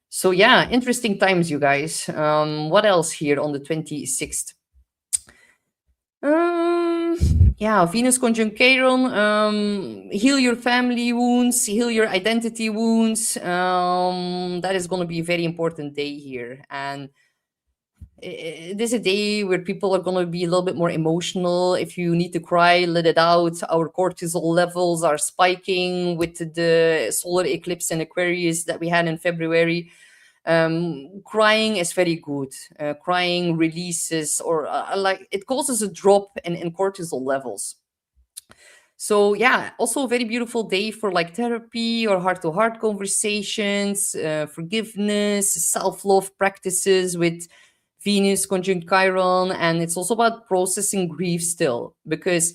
So interesting times, you guys. What else here on the 26th? Venus conjunct Chiron. Heal your family wounds, heal your identity wounds. That is going to be a very important day here. And this is a day where people are going to be a little bit more emotional. If you need to cry, let it out. Our cortisol levels are spiking with the solar eclipse in Aquarius that we had in February. Crying is very good. Crying releases, or it causes a drop in cortisol levels. So also a very beautiful day for like therapy or heart-to-heart conversations, forgiveness, self-love practices with Venus conjunct Chiron. And it's also about processing grief still, because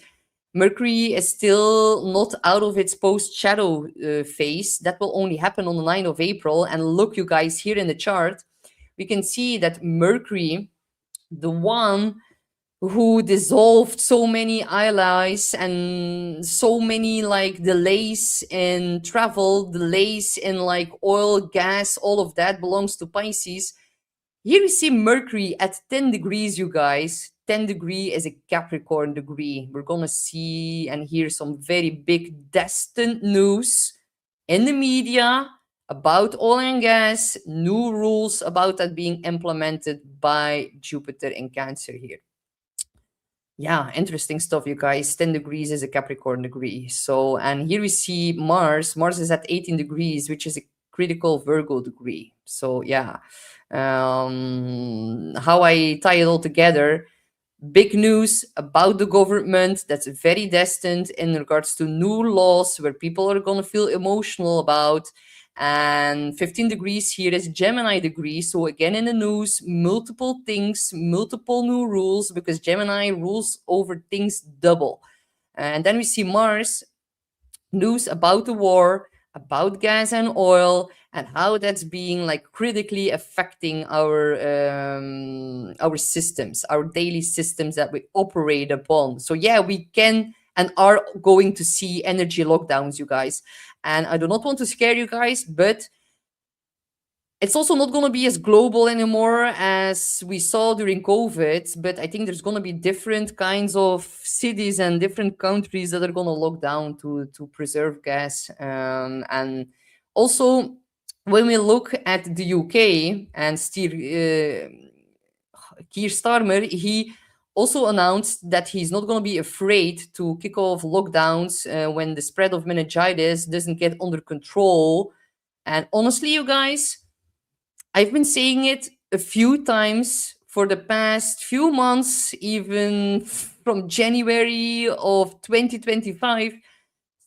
Mercury is still not out of its post-shadow phase. That will only happen on the 9th of April. And look, you guys, here in the chart, we can see that Mercury, the one who dissolved so many allies and so many like delays in travel, delays in like oil, gas, all of that belongs to Pisces. Here we see Mercury at 10 degrees, you guys. 10 degree is a Capricorn degree. We're going to see and hear some very big destined news in the media about oil and gas, new rules about that being implemented by Jupiter in Cancer here. Interesting stuff, you guys. 10 degrees is a Capricorn degree. So, and here we see Mars. Mars is at 18 degrees, which is a critical Virgo degree. So, how I tie it all together. Big news about the government that's very destined in regards to new laws where people are going to feel emotional about. And 15 degrees here is Gemini degree. So again, in the news, multiple things, multiple new rules, because Gemini rules over things double. And then we see Mars, news about the war, about gas and oil, and how that's being like critically affecting our systems, our daily systems that we operate upon. So yeah, we can and are going to see energy lockdowns, you guys. And I do not want to scare you guys, but it's also not going to be as global anymore as we saw during COVID. But I think there's going to be different kinds of cities and different countries that are going to lock down to preserve gas. And also, when we look at the UK and Keir Starmer, he also announced that he's not going to be afraid to kick off lockdowns when the spread of meningitis doesn't get under control. And honestly, you guys, I've been saying it a few times for the past few months, even from January of 2025.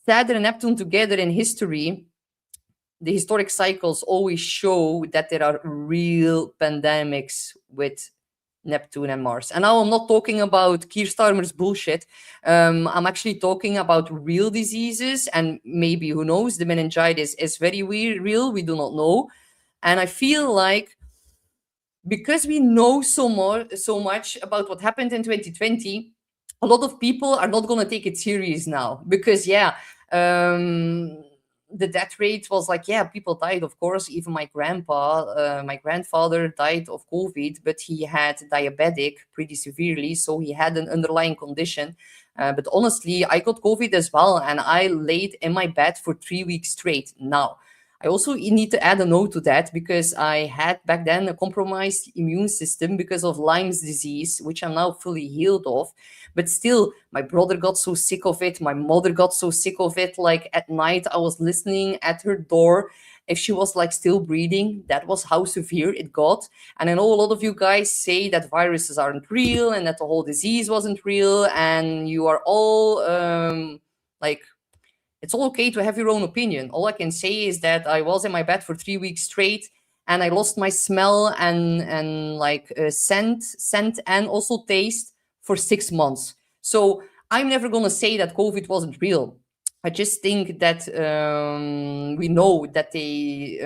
Saturn and Neptune together in history, the historic cycles always show that there are real pandemics with Neptune and Mars. And now I'm not talking about Keir Starmer's bullshit. I'm actually talking about real diseases, and maybe, who knows, the meningitis is very real. We do not know. And I feel like because we know so much about what happened in 2020, a lot of people are not going to take it serious now, because the death rate was like, yeah, people died, of course. Even my grandfather died of COVID, but he had diabetic pretty severely, so he had an underlying condition. But honestly, I got COVID as well, and I laid in my bed for 3 weeks straight. Now, I also need to add a note to that, because I had back then a compromised immune system because of Lyme's disease, which I'm now fully healed of. But still, my brother got so sick of it. My mother got so sick of it. Like at night, I was listening at her door if she was like still breathing. That was how severe it got. And I know a lot of you guys say that viruses aren't real and that the whole disease wasn't real. And you are all like, it's all okay to have your own opinion. All I can say is that I was in my bed for 3 weeks straight, and I lost my smell and like scent and also taste for 6 months. So I'm never gonna say that COVID wasn't real. I just think that we know that they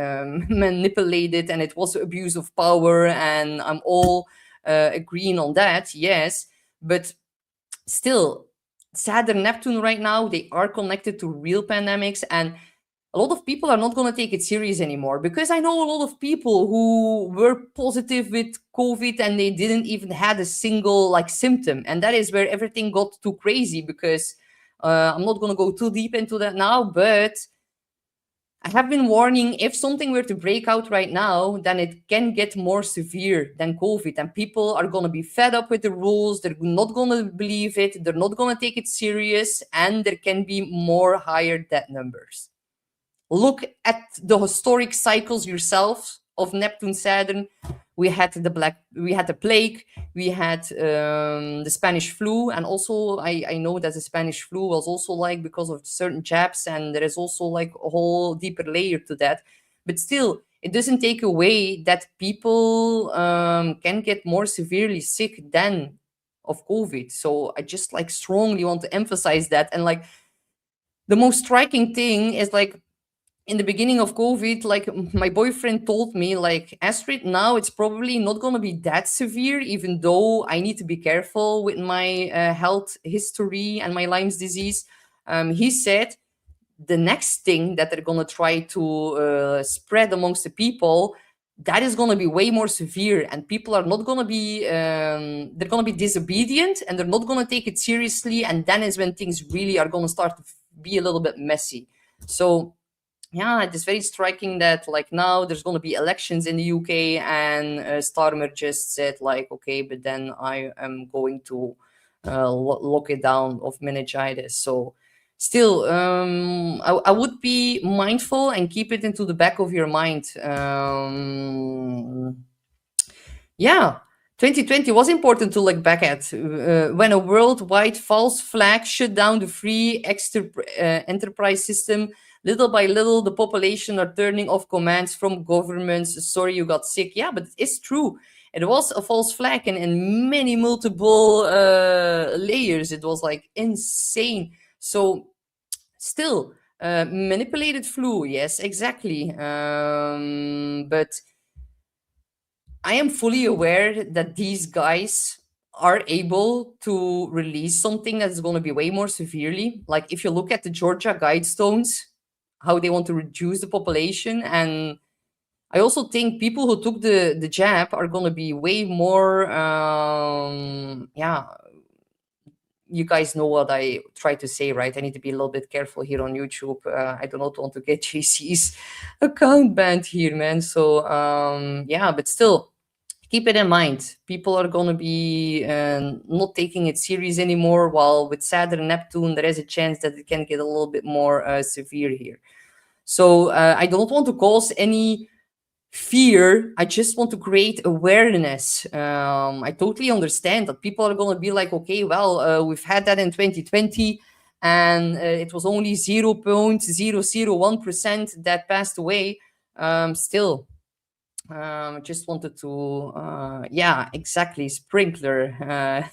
manipulated and it was abuse of power, and I'm all agreeing on that, yes. But still, Saturn, Neptune right now, they are connected to real pandemics, and a lot of people are not going to take it serious anymore, because I know a lot of people who were positive with COVID and they didn't even had a single like symptom, and that is where everything got too crazy. Because I'm not going to go too deep into that now, but I have been warning, if something were to break out right now, then it can get more severe than COVID. And people are going to be fed up with the rules. They're not going to believe it. They're not going to take it serious. And there can be more higher death numbers. Look at the historic cycles yourself of Neptune, Saturn. We had the plague, we had the Spanish flu, and also I know that the Spanish flu was also like because of certain jabs, and there is also like a whole deeper layer to that. But still, it doesn't take away that people can get more severely sick than of COVID. So I just like strongly want to emphasize that. And like the most striking thing is like, in the beginning of COVID, like my boyfriend told me, like, Astrid, now it's probably not going to be that severe, even though I need to be careful with my health history and my Lyme's disease. He said the next thing that they're going to try to spread amongst the people, that is going to be way more severe, and people are not going to be they're going to be disobedient, and they're not going to take it seriously, and then is when things really are going to start to be a little bit messy. So yeah, it is very striking that like now there's going to be elections in the UK, and Starmer just said like, okay, but then I am going to lock it down of meningitis. So still, I would be mindful and keep it into the back of your mind. Yeah, 2020 was important to look back at, when a worldwide false flag shut down the free enterprise system Little by little, the population are turning off commands from governments. Sorry, you got sick. Yeah, but it's true. It was a false flag in many multiple layers. It was like insane. So still, manipulated flu. Yes, exactly. But I am fully aware that these guys are able to release something that is going to be way more severely. Like if you look at the Georgia Guidestones, how they want to reduce the population, and I also think people who took the jab are going to be way more. Yeah, you guys know what I try to say, right? I need to be a little bit careful here on YouTube. I do not want to get JC's account banned here, man. So yeah, but still keep it in mind. People are going to be not taking it serious anymore, while with Saturn and Neptune, there is a chance that it can get a little bit more severe here. So I don't want to cause any fear. I just want to create awareness. I totally understand that people are going to be like, okay, well, we've had that in 2020 and it was only 0.001% that passed away. Still, just wanted to, yeah, exactly, sprinkler.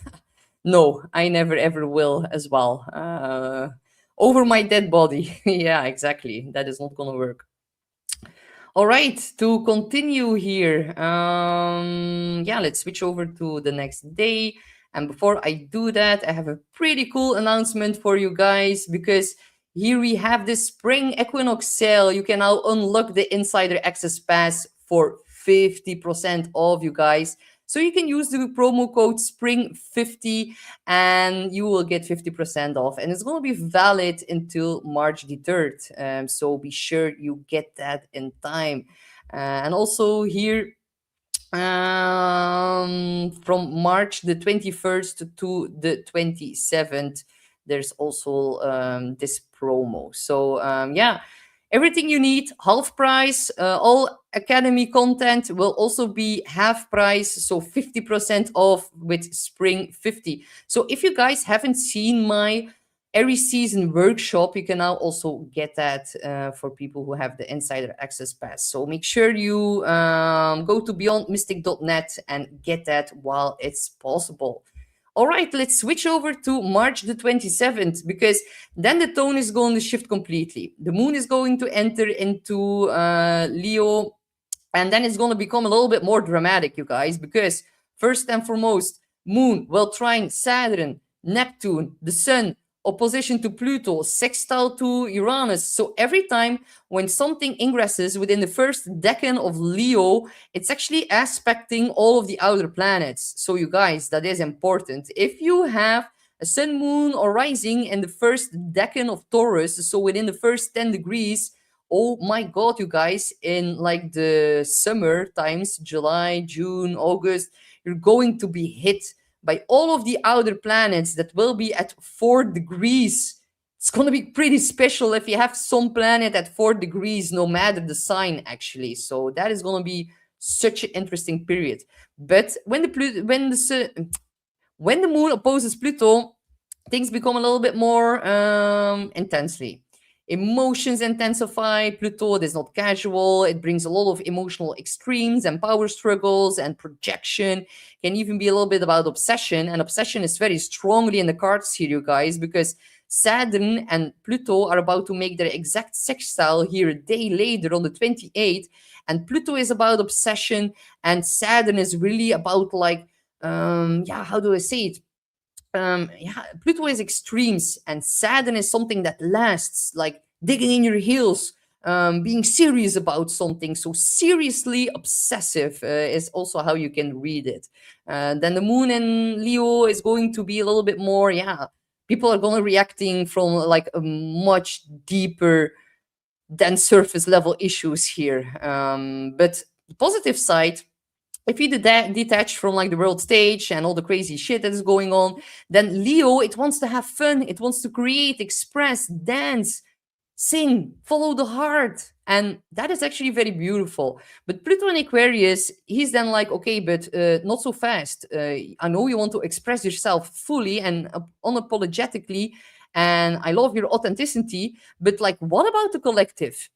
No, I never ever will as well. Over my dead body. Yeah, exactly. That is not going to work. All right, to continue here, yeah, let's switch over to the next day. And before I do that, I have a pretty cool announcement for you guys, because here we have this spring equinox sale. You can now unlock the insider access pass for 50% off, you guys. So you can use the promo code SPRING50 and you will get 50% off. And it's going to be valid until March the 3rd. So be sure you get that in time. And also here, from March the 21st to the 27th, there's also this promo. So yeah, everything you need, half price. All Academy content will also be half price, so 50% off with Spring 50. So if you guys haven't seen my Aries season workshop, you can now also get that for people who have the insider access pass. So make sure you go to beyondmystic.net and get that while it's possible. All right, let's switch over to March the 27th, because then the tone is going to shift completely. The moon is going to enter into Leo, and then it's going to become a little bit more dramatic, you guys, because first and foremost, moon will trine Saturn, Neptune, the sun, opposition to Pluto, sextile to Uranus. So every time when something ingresses within the first decan of Leo, it's actually aspecting all of the outer planets. So you guys, that is important. If you have a sun, moon, or rising in the first decan of Taurus, so within the first 10 degrees, oh my god, you guys, in like the summer times, July, June, August, you're going to be hit by all of the outer planets that will be at 4 degrees. It's going to be pretty special if you have some planet at 4 degrees, no matter the sign, actually. So that is going to be such an interesting period. But when the moon opposes Pluto, things become a little bit more intensely. Emotions intensify. Pluto is not casual. It brings a lot of emotional extremes and power struggles and projection. Can even be a little bit about obsession. And obsession is very strongly in the cards here, you guys, because Saturn and Pluto are about to make their exact sextile here a day later on the 28th. And Pluto is about obsession, and Saturn is really about like, yeah, how do I say it? Yeah, Pluto is extremes, and Saturn is something that lasts, like digging in your heels, being serious about something. So seriously obsessive is also how you can read it. Then the moon in Leo is going to be a little bit more, yeah, people are going to reacting from like a much deeper than surface level issues here. But the positive side, if you detach from like the world stage and all the crazy shit that is going on, then Leo, it wants to have fun. It wants to create, express, dance, sing, follow the heart. And that is actually very beautiful. But Pluto in Aquarius, he's then like, okay, but not so fast. I know you want to express yourself fully and unapologetically. and I love your authenticity, but like, what about the collective?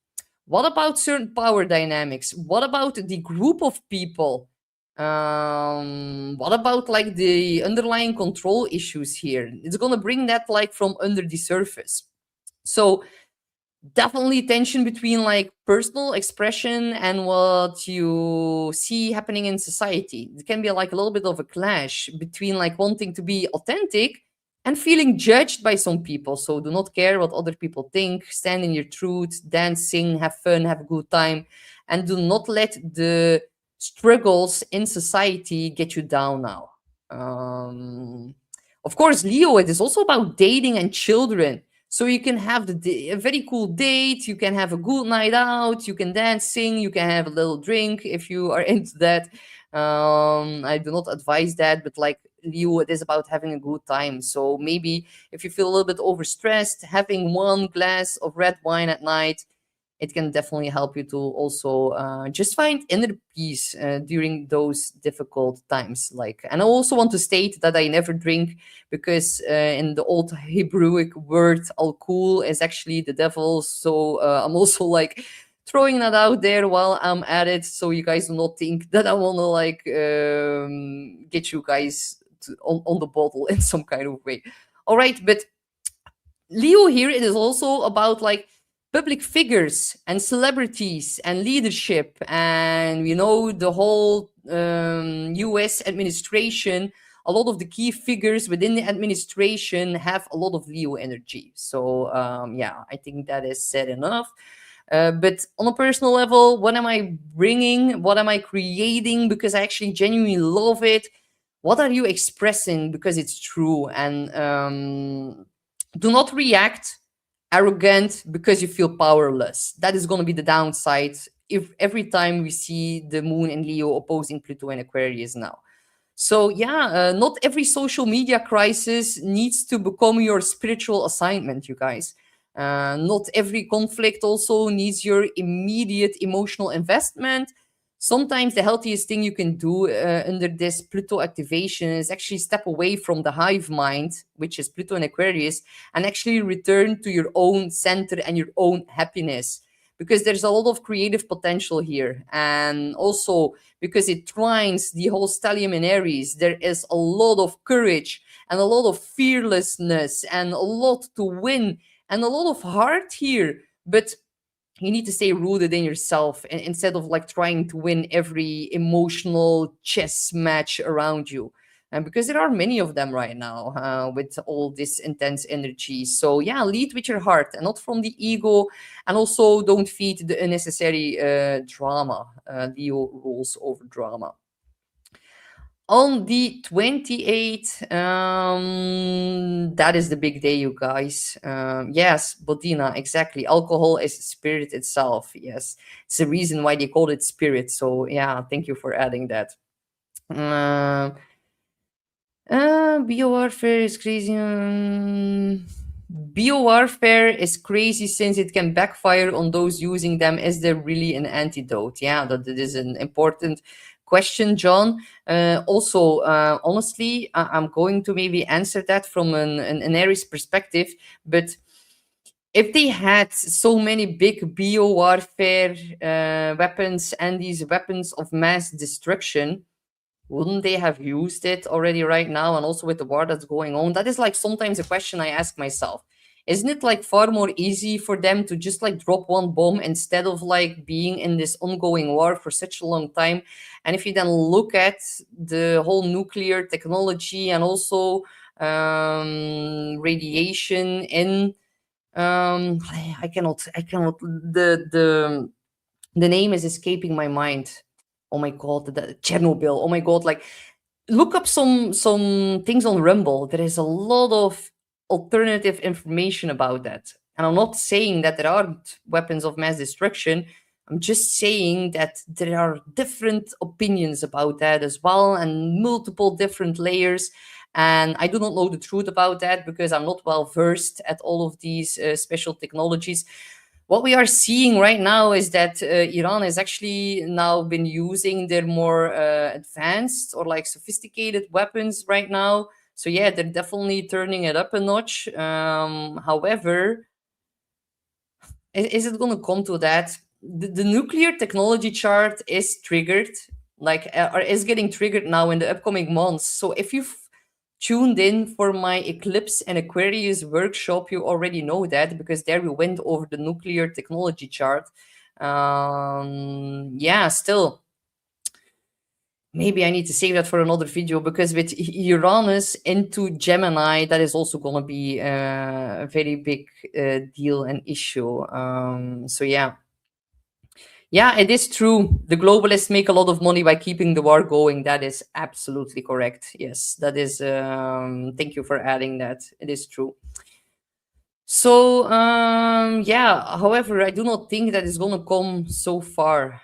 What about certain power dynamics? What about the group of people? What about like the underlying control issues here? It's gonna bring that like from under the surface. So definitely tension between like personal expression and what you see happening in society. It can be like a little bit of a clash between like wanting to be authentic and feeling judged by some people. So do not care what other people think, stand in your truth, dance, sing, have fun, have a good time, and do not let the struggles in society get you down now. um of course, Leo, it is also about dating and children. So you can have a very cool date, you can have a good night out, you can dance, sing, you can have a little drink if you are into that. I do not advise that, but like Leo, it is about having a good time. So maybe if you feel a little bit overstressed, having one glass of red wine at night, it can definitely help you to also just find inner peace during those difficult times. Like, and I also want to state that I never drink because in the old Hebrewic word alcohol is actually the devil. So I'm also like throwing that out there while I'm at it, so you guys do not think that I want to like get you guys on the bottle in some kind of way. All right, but Leo here, it is also about like public figures and celebrities and leadership, and the whole US administration. A lot of the key figures within the administration have a lot of Leo energy. So yeah, I think that is said enough. But on a personal level, what am I bringing? What am I creating? Because I actually genuinely love it. What are you expressing? Because it's true. And do not react arrogant because you feel powerless. That is going to be the downside if every time we see the moon in Leo opposing Pluto and Aquarius now. So yeah, not every social media crisis needs to become your spiritual assignment, you guys. Not every conflict also needs your immediate emotional investment. Sometimes the healthiest thing you can do under this Pluto activation is actually step away from the hive mind, which is Pluto and Aquarius, and actually return to your own center and your own happiness. Because there's a lot of creative potential here. And also, because it trines the whole stellium in Aries, there is a lot of courage and a lot of fearlessness and a lot to win and a lot of heart here. But you need to stay rooted in yourself instead of like trying to win every emotional chess match around you. And because there are many of them right now with all this intense energy. So yeah, lead with your heart and not from the ego. And also don't feed the unnecessary drama. Leo rules over drama. On the 28th, that is the big day, you guys. Yes, Bodina, exactly. Alcohol is spirit itself. Yes, it's the reason why they called it spirit. So yeah, thank you for adding that. Biowarfare is crazy. Biowarfare is crazy since it can backfire on those using them. Is there really an antidote? Yeah, that is an important question, John. Also, honestly, I'm going to maybe answer that from an Aries perspective, but if they had so many big biowarfare weapons and these weapons of mass destruction, wouldn't they have used it already right now? And also with the war that's going on, that is like sometimes a question I ask myself. Isn't it like far more easy for them to just like drop one bomb instead of like being in this ongoing war for such a long time? And if you then look at the whole nuclear technology and also radiation in I cannot the name is escaping my mind. Oh my god, the Chernobyl. Oh my god, like look up some things on Rumble. There is a lot of alternative information about that. And I'm not saying that there aren't weapons of mass destruction. I'm just saying that there are different opinions about that as well and multiple different layers. And I do not know the truth about that because I'm not well versed at all of these special technologies. What we are seeing right now is that Iran has actually now been using their more advanced or like sophisticated weapons right now So yeah, they're definitely turning it up a notch. However, is it going to come to that? The nuclear technology chart is triggered, like, or is getting triggered now in the upcoming months. So if you've tuned in for my Eclipse and Aquarius workshop, you already know that, because there we went over the nuclear technology chart. Yeah, still, maybe I need to save that for another video, because with Uranus into Gemini, that is also going to be a very big deal and issue. So yeah. Yeah, it is true. The globalists make a lot of money by keeping the war going. That is absolutely correct. Yes, that is. Thank you for adding that. It is true. So yeah, however, I do not think that is gonna come so far.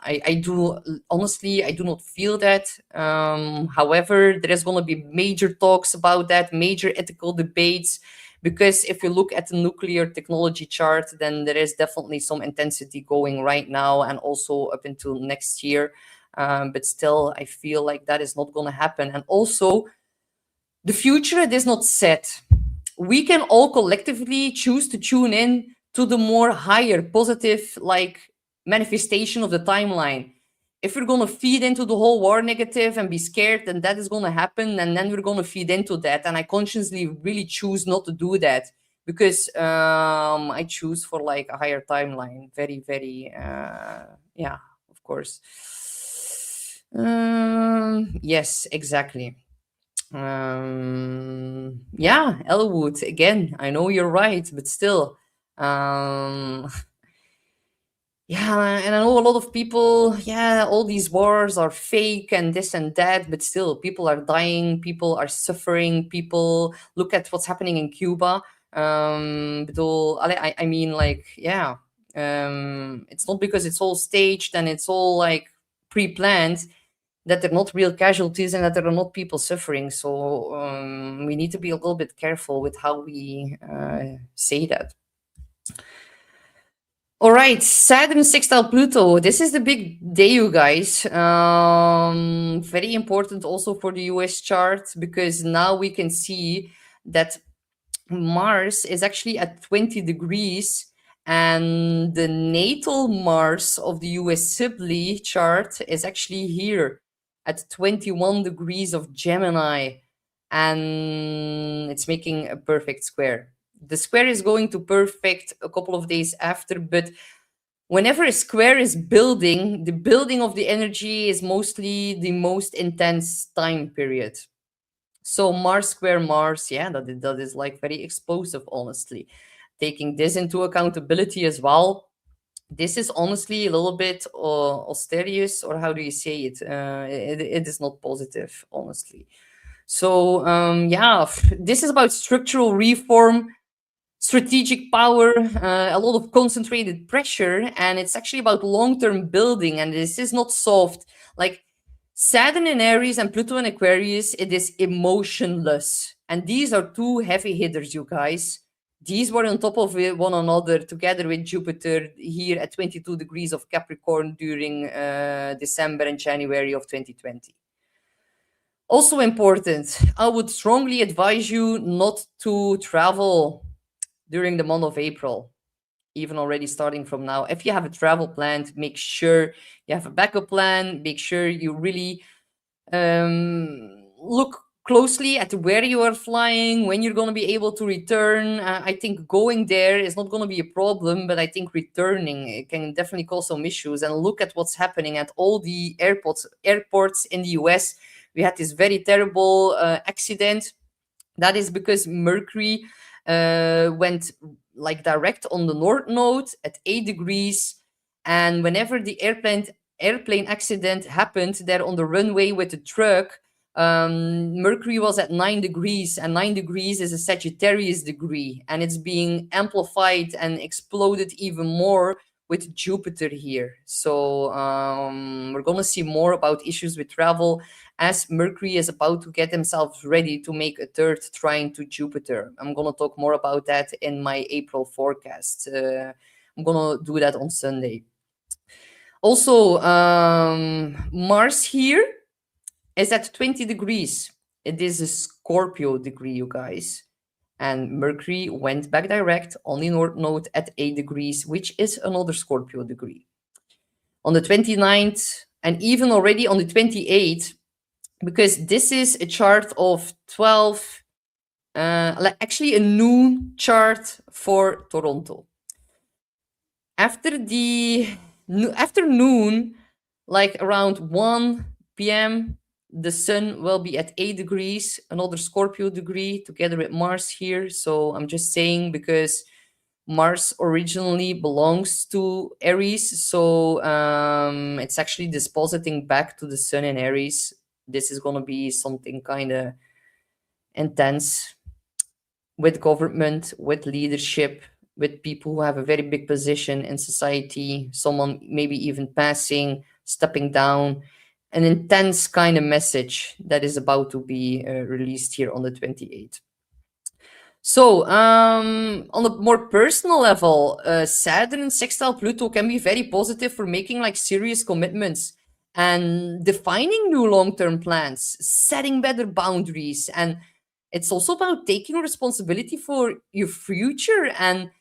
I do, honestly, I do not feel that. However, there is gonna be major talks about that, major ethical debates, because if you look at the nuclear technology chart, then there is definitely some intensity going right now and also up until next year. But still, I feel like that is not gonna happen. And also, the future, it is not set. We can all collectively choose to tune in to the more higher positive, like, manifestation of the timeline. If we're going to feed into the whole war negative and be scared, then that is going to happen, and then we're going to feed into that. And I consciously really choose not to do that, because I choose for, like, a higher timeline. Very, very, yeah, of course. Yes, exactly. Yeah, Elwood, again, I know you're right, but still, um yeah, and I know a lot of people, yeah, all these wars are fake and this and that, but still, people are dying, people are suffering, people look at what's happening in Cuba. Bedoel, I mean, like, yeah, it's not because it's all staged and it's all, like, pre-planned, that they're not real casualties and that there are not people suffering. So we need to be a little bit careful with how we say that. All right, Saturn sextile Pluto. This is the big day, you guys. Very important also for the US chart, because now we can see that Mars is actually at 20 degrees, and the natal Mars of the US Sibley chart is actually here at 21 degrees of Gemini, and it's making a perfect square. The square is going to perfect a couple of days after, but whenever a square is building, the building of the energy is mostly the most intense time period. So Mars square Mars, yeah, that is, like, very explosive, honestly. Taking this into accountability as well, this is honestly a little bit austerious, or how do you say it? It is not positive, honestly. So yeah, this is about structural reform, strategic power, a lot of concentrated pressure, and it's actually about long-term building. And this is not soft. Like, Saturn in Aries and Pluto in Aquarius, it is emotionless. And these are two heavy hitters, you guys. These were on top of one another, together with Jupiter here at 22 degrees of Capricorn during December and January of 2020. Also important, I would strongly advise you not to travel during the month of April, even already starting from now. If you have a travel plan, make sure you have a backup plan. Make sure you really look closely at where you are flying, when you're going to be able to return. I think going there is not going to be a problem, but I think returning, it can definitely cause some issues. And look at what's happening at all the airports in the US. We had this very terrible accident. That is because Mercury went, like, direct on the north node at 8 degrees. And whenever the airplane accident happened there on the runway with the truck, Mercury was at 9 degrees, and 9 degrees is a Sagittarius degree, and it's being amplified and exploded even more with Jupiter here. So we're going to see more about issues with travel, as Mercury is about to get himself ready to make a third trine to Jupiter. I'm going to talk more about that in my April forecast. I'm going to do that on Sunday. Also, Mars here is at 20 degrees. It is a Scorpio degree, you guys. And Mercury went back direct on the North Node at 8 degrees, which is another Scorpio degree. On the 29th, and even already on the 28th, because this is a chart of 12, actually a noon chart for Toronto. After the afternoon, like around 1 p.m., the sun will be at 8 degrees, another Scorpio degree together with Mars here. So I'm just saying because Mars originally belongs to Aries. So it's actually dispositing back to the sun in Aries. This is going to be something kind of intense with government, with leadership, with people who have a very big position in society, someone maybe even passing, stepping down, an intense kind of message that is about to be released here on the 28th. So, on a more personal level, Saturn sextile Pluto can be very positive for making like serious commitments and defining new long-term plans, setting better boundaries, and it's also about taking responsibility for your future and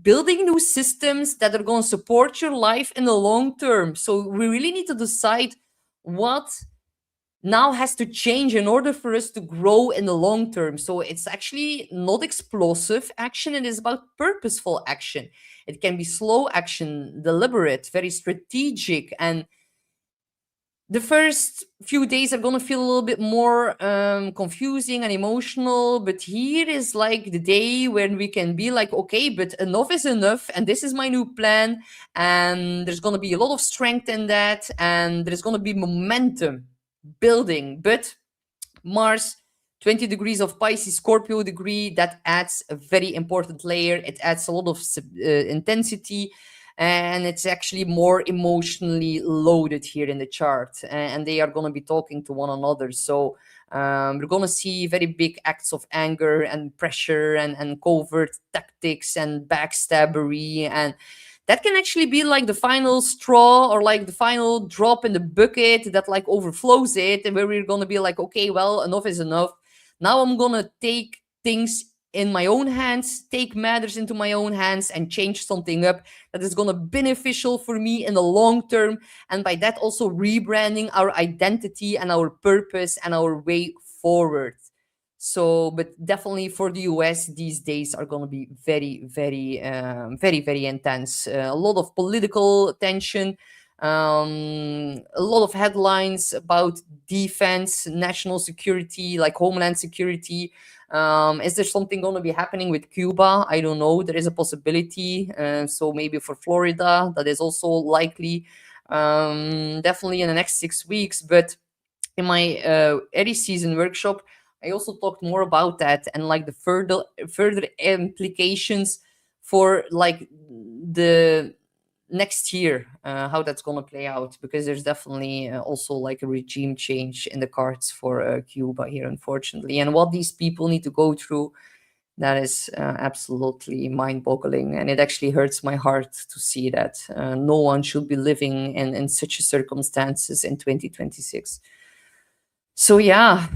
building new systems that are going to support your life in the long term. So we really need to decide what now has to change in order for us to grow in the long term. So it's actually not explosive action, it is about purposeful action. It can be slow action, deliberate, very strategic, and the first few days are going to feel a little bit more confusing and emotional, but here is like the day when we can be like, okay, but enough is enough, and this is my new plan, and there's going to be a lot of strength in that, and there's going to be momentum building. But Mars, 20 degrees of Pisces, Scorpio degree, that adds a very important layer. It adds a lot of intensity, and it's actually more emotionally loaded here in the chart. And they are going to be talking to one another. So we're going to see very big acts of anger and pressure and covert tactics and backstabbery, and that can actually be like the final straw or like the final drop in the bucket that like overflows it, and where we're going to be like, okay, well, enough is enough. Now I'm going to take things in my own hands, take matters into my own hands, and change something up that is going to be beneficial for me in the long term, and by that also rebranding our identity and our purpose and our way forward. So, but definitely for the US, these days are going to be very intense. A lot of political tension, a lot of headlines about defense, national security, like homeland security. Is there something going to be happening with Cuba? I don't know. There is a possibility. So maybe for Florida, that is also likely. Definitely in the next 6 weeks. But in my Aries season workshop, I also talked more about that and like the further implications for like the next year, how that's going to play out, because there's definitely also like a regime change in the cards for Cuba here, unfortunately, and what these people need to go through. That is absolutely mind-boggling, and it actually hurts my heart to see that no one should be living in such circumstances in 2026. So yeah,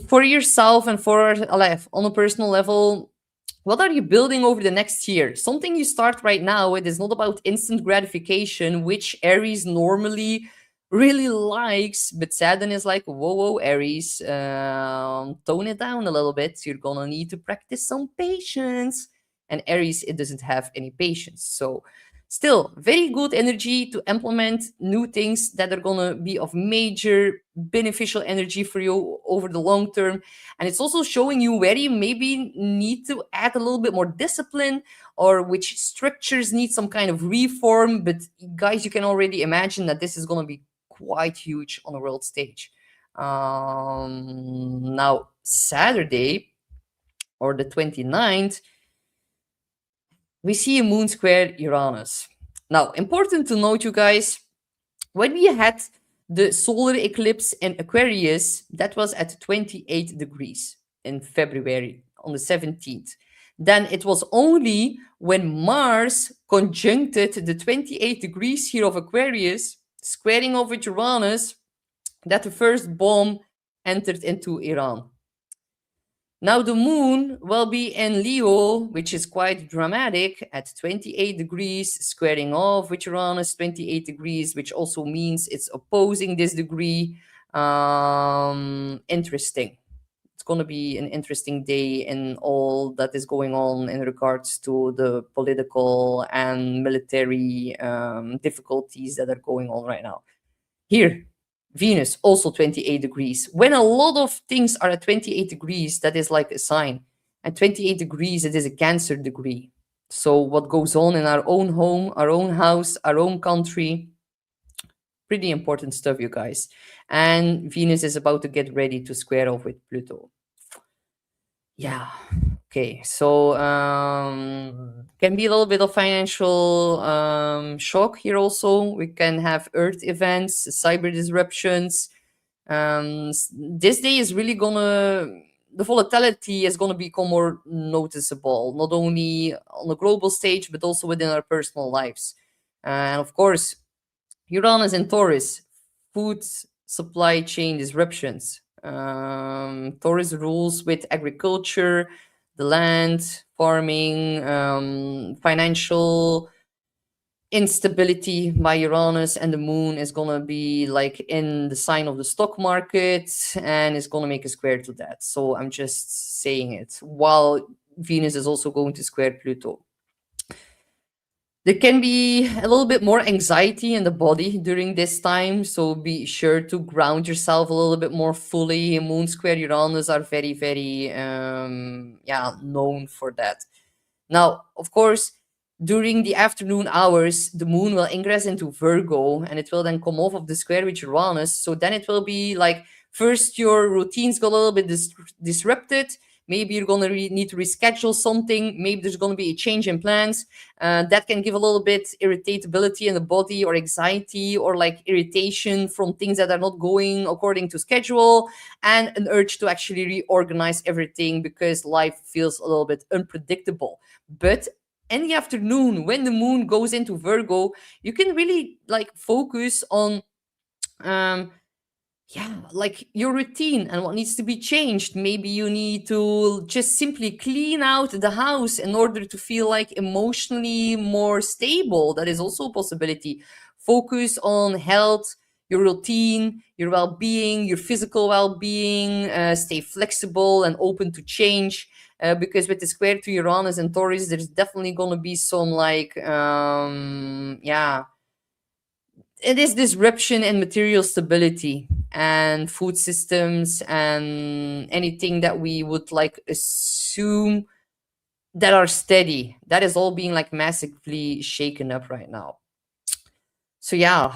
for yourself and for life on a personal level, what are you building over the next year? Something you start right now. It is not about instant gratification, which Aries normally really likes, but Saturn is like, whoa, Aries, tone it down a little bit. You're gonna need to practice some patience. And Aries, it doesn't have any patience. So still, very good energy to implement new things that are going to be of major beneficial energy for you over the long term. And it's also showing you where you maybe need to add a little bit more discipline, or which structures need some kind of reform. But guys, you can already imagine that this is going to be quite huge on the world stage. Now, Saturday, or the 29th, we see a moon square Uranus. Now, important to note, you guys, when we had the solar eclipse in Aquarius, that was at 28 degrees in February on the 17th. Then it was only when Mars conjuncted the 28 degrees here of Aquarius, squaring over Uranus, that the first bomb entered into Iran. Now the moon will be in Leo, which is quite dramatic, at 28 degrees, squaring off with Uranus 28 degrees, which also means it's opposing this degree. Interesting. It's going to be an interesting day in all that is going on in regards to the political and military difficulties that are going on right now. Here, Venus, also 28 degrees. When a lot of things are at 28 degrees, that is like a sign. At 28 degrees, it is a Cancer degree. So, what goes on in our own home, our own house, our own country, pretty important stuff, you guys. And Venus is about to get ready to square off with Pluto. Yeah. Okay. So can be a little bit of financial shock here also. We can have earth events, cyber disruptions. This day is really gonna the volatility is gonna become more noticeable, not only on the global stage but also within our personal lives. And of course, Uranus and Taurus, food supply chain disruptions. Taurus rules with agriculture, the land, farming, financial instability by Uranus, and the moon is going to be like in the sign of the stock market and is going to make a square to that. So I'm just saying it. While Venus is also going to square Pluto. There can be a little bit more anxiety in the body during this time, so be sure to ground yourself a little bit more fully. Moon square Uranus are very, very, known for that. Now, of course, during the afternoon hours, the moon will ingress into Virgo and it will then come off of the square with Uranus. So then it will be like first your routines got a little bit disrupted. Maybe you're going to need to reschedule something. Maybe there's going to be a change in plans. That can give a little bit irritability in the body or anxiety or like irritation from things that are not going according to schedule and an urge to actually reorganize everything because life feels a little bit unpredictable. But in the afternoon, when the moon goes into Virgo, you can really like focus on like your routine and what needs to be changed. Maybe you need to just simply clean out the house in order to feel like emotionally more stable. That is also a possibility. Focus on health, your routine, your well-being, your physical well-being. Stay flexible and open to change. Because with the square to Uranus and Taurus, there's definitely going to be some like it is disruption in material stability and food systems and anything that we would like assume that are steady. That is all being like massively shaken up right now. So yeah,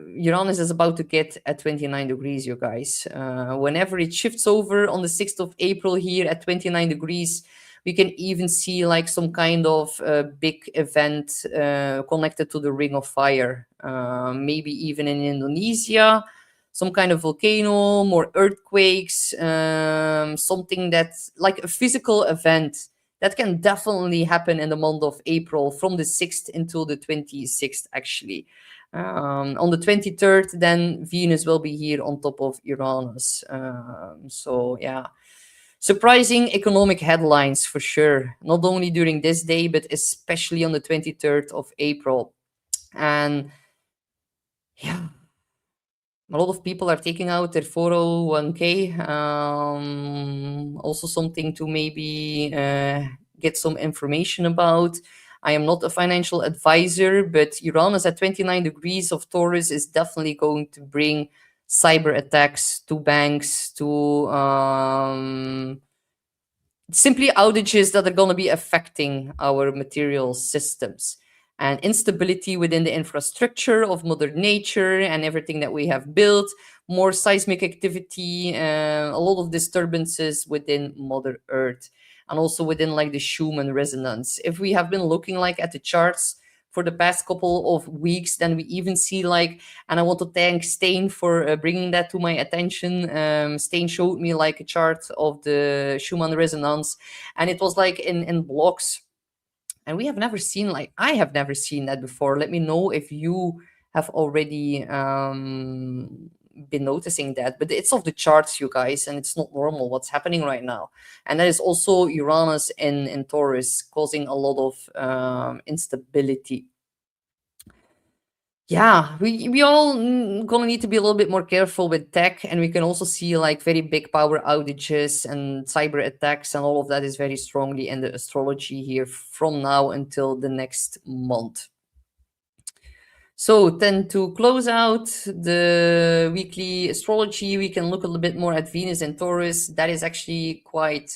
Uranus is about to get at 29 degrees, you guys. Whenever it shifts over on the 6th of April here at 29 degrees, we can even see like some kind of big event connected to the Ring of Fire. Maybe even in Indonesia, some kind of volcano, more earthquakes, something that's like a physical event that can definitely happen in the month of April from the 6th until the 26th, actually. On the 23rd, then Venus will be here on top of Uranus. So, yeah. Surprising economic headlines for sure, not only during this day, but especially on the 23rd of April. And yeah, a lot of people are taking out their 401k. Also, something to maybe get some information about. I am not a financial advisor, but Uranus at 29 degrees of Taurus is definitely going to bring cyber attacks to banks, to simply outages that are going to be affecting our material systems and instability within the infrastructure of Mother Nature and everything that we have built, more seismic activity, a lot of disturbances within Mother Earth, and also within like the Schumann resonance. If we have been looking like at the charts for the past couple of weeks, then we even see like, and I want to thank Stain for bringing that to my attention. Stain showed me like a chart of the Schumann resonance, and it was like in blocks. And we have never seen like, I have never seen that before. Let me know if you have already been noticing that, but it's off the charts, you guys, and it's not normal what's happening right now. And that is also Uranus in Taurus, causing a lot of instability. Yeah, we all gonna need to be a little bit more careful with tech, and we can also see like very big power outages and cyber attacks, and all of that is very strongly in the astrology here from now until the next month. So then to close out the weekly astrology, we can look a little bit more at Venus and Taurus. That is actually quite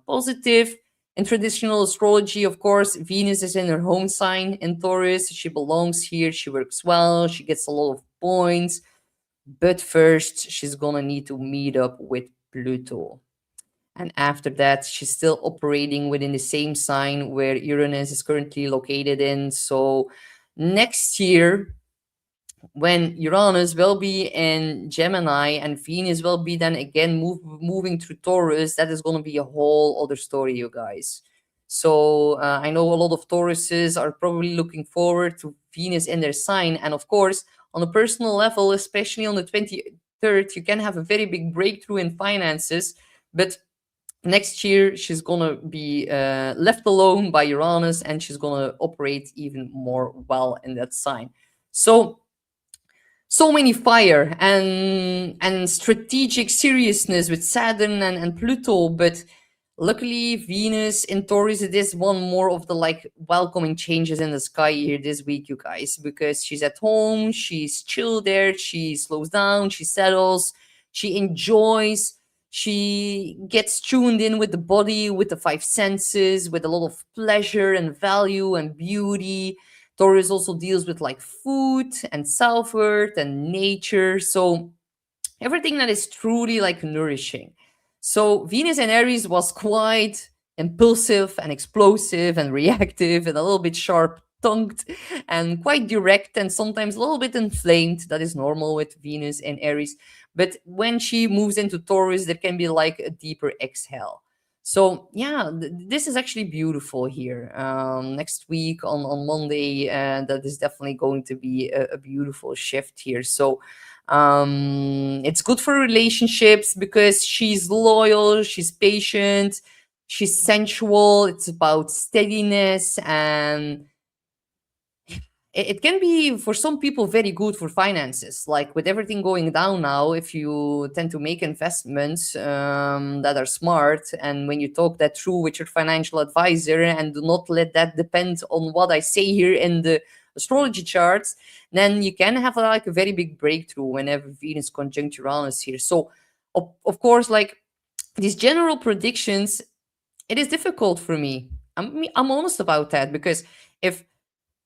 positive. In traditional astrology, of course, Venus is in her home sign in Taurus. She belongs here. She works well. She gets a lot of points. But first, she's going to need to meet up with Pluto. And after that, she's still operating within the same sign where Uranus is currently located in. So next year, when Uranus will be in Gemini and Venus will be then again moving through Taurus, that is going to be a whole other story, you guys. So I know a lot of Tauruses are probably looking forward to Venus in their sign. And of course, on a personal level, especially on the 23rd, you can have a very big breakthrough in finances. But next year, she's going to be left alone by Uranus, and she's going to operate even more well in that sign. So many fire and strategic seriousness with Saturn and Pluto, but luckily Venus in Taurus, it is one more of the like welcoming changes in the sky here this week, you guys, because she's at home, she's chill there, she slows down, she settles, she enjoys, she gets tuned in with the body, with the five senses, with a lot of pleasure and value and beauty. Taurus also deals with like food and self-worth and nature. So everything that is truly like nourishing. So Venus in Aries was quite impulsive and explosive and reactive and a little bit sharp tongued and quite direct and sometimes a little bit inflamed. That is normal with Venus in Aries. But when she moves into Taurus, there can be like a deeper exhale. So yeah, this is actually beautiful here. Next week on Monday, that is definitely going to be a beautiful shift here. So it's good for relationships because she's loyal, she's patient, she's sensual. It's about steadiness, and it can be for some people very good for finances. Like with everything going down now, if you tend to make investments that are smart, and when you talk that through with your financial advisor and do not let that depend on what I say here in the astrology charts, then you can have like a very big breakthrough whenever Venus conjunct Uranus here. So of course, like these general predictions, it is difficult for me. I'm honest about that, because if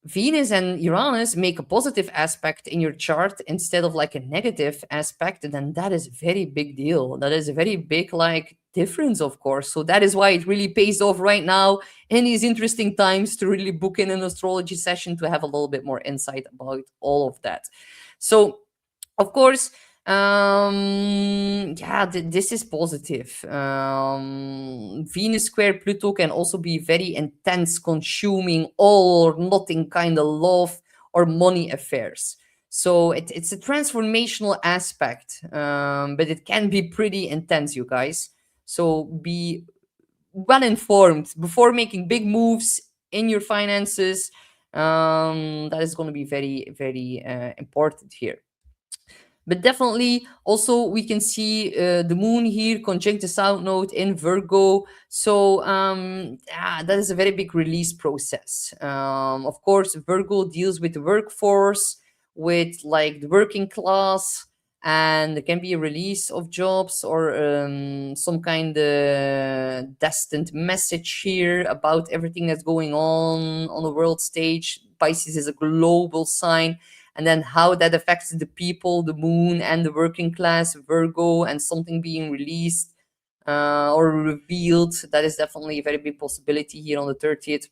Venus and Uranus make a positive aspect in your chart instead of like a negative aspect, then that is a very big deal. That is a very big like difference, of course. So that is why it really pays off right now in these interesting times to really book in an astrology session to have a little bit more insight about all of that. So of course, yeah, this is positive. Venus square Pluto can also be very intense, consuming all or nothing kind of love or money affairs. So it's a transformational aspect, but it can be pretty intense, you guys. So be well informed before making big moves in your finances. That is going to be very, very important here. But definitely also we can see the moon here conjunct the south node in Virgo. So that is a very big release process. Of course, Virgo deals with the workforce, with like the working class, and there can be a release of jobs or some kind of destined message here about everything that's going on the world stage. Pisces is a global sign, and then how that affects the people, the moon, and the working class, Virgo, and something being released or revealed. That is definitely a very big possibility here on the 30th.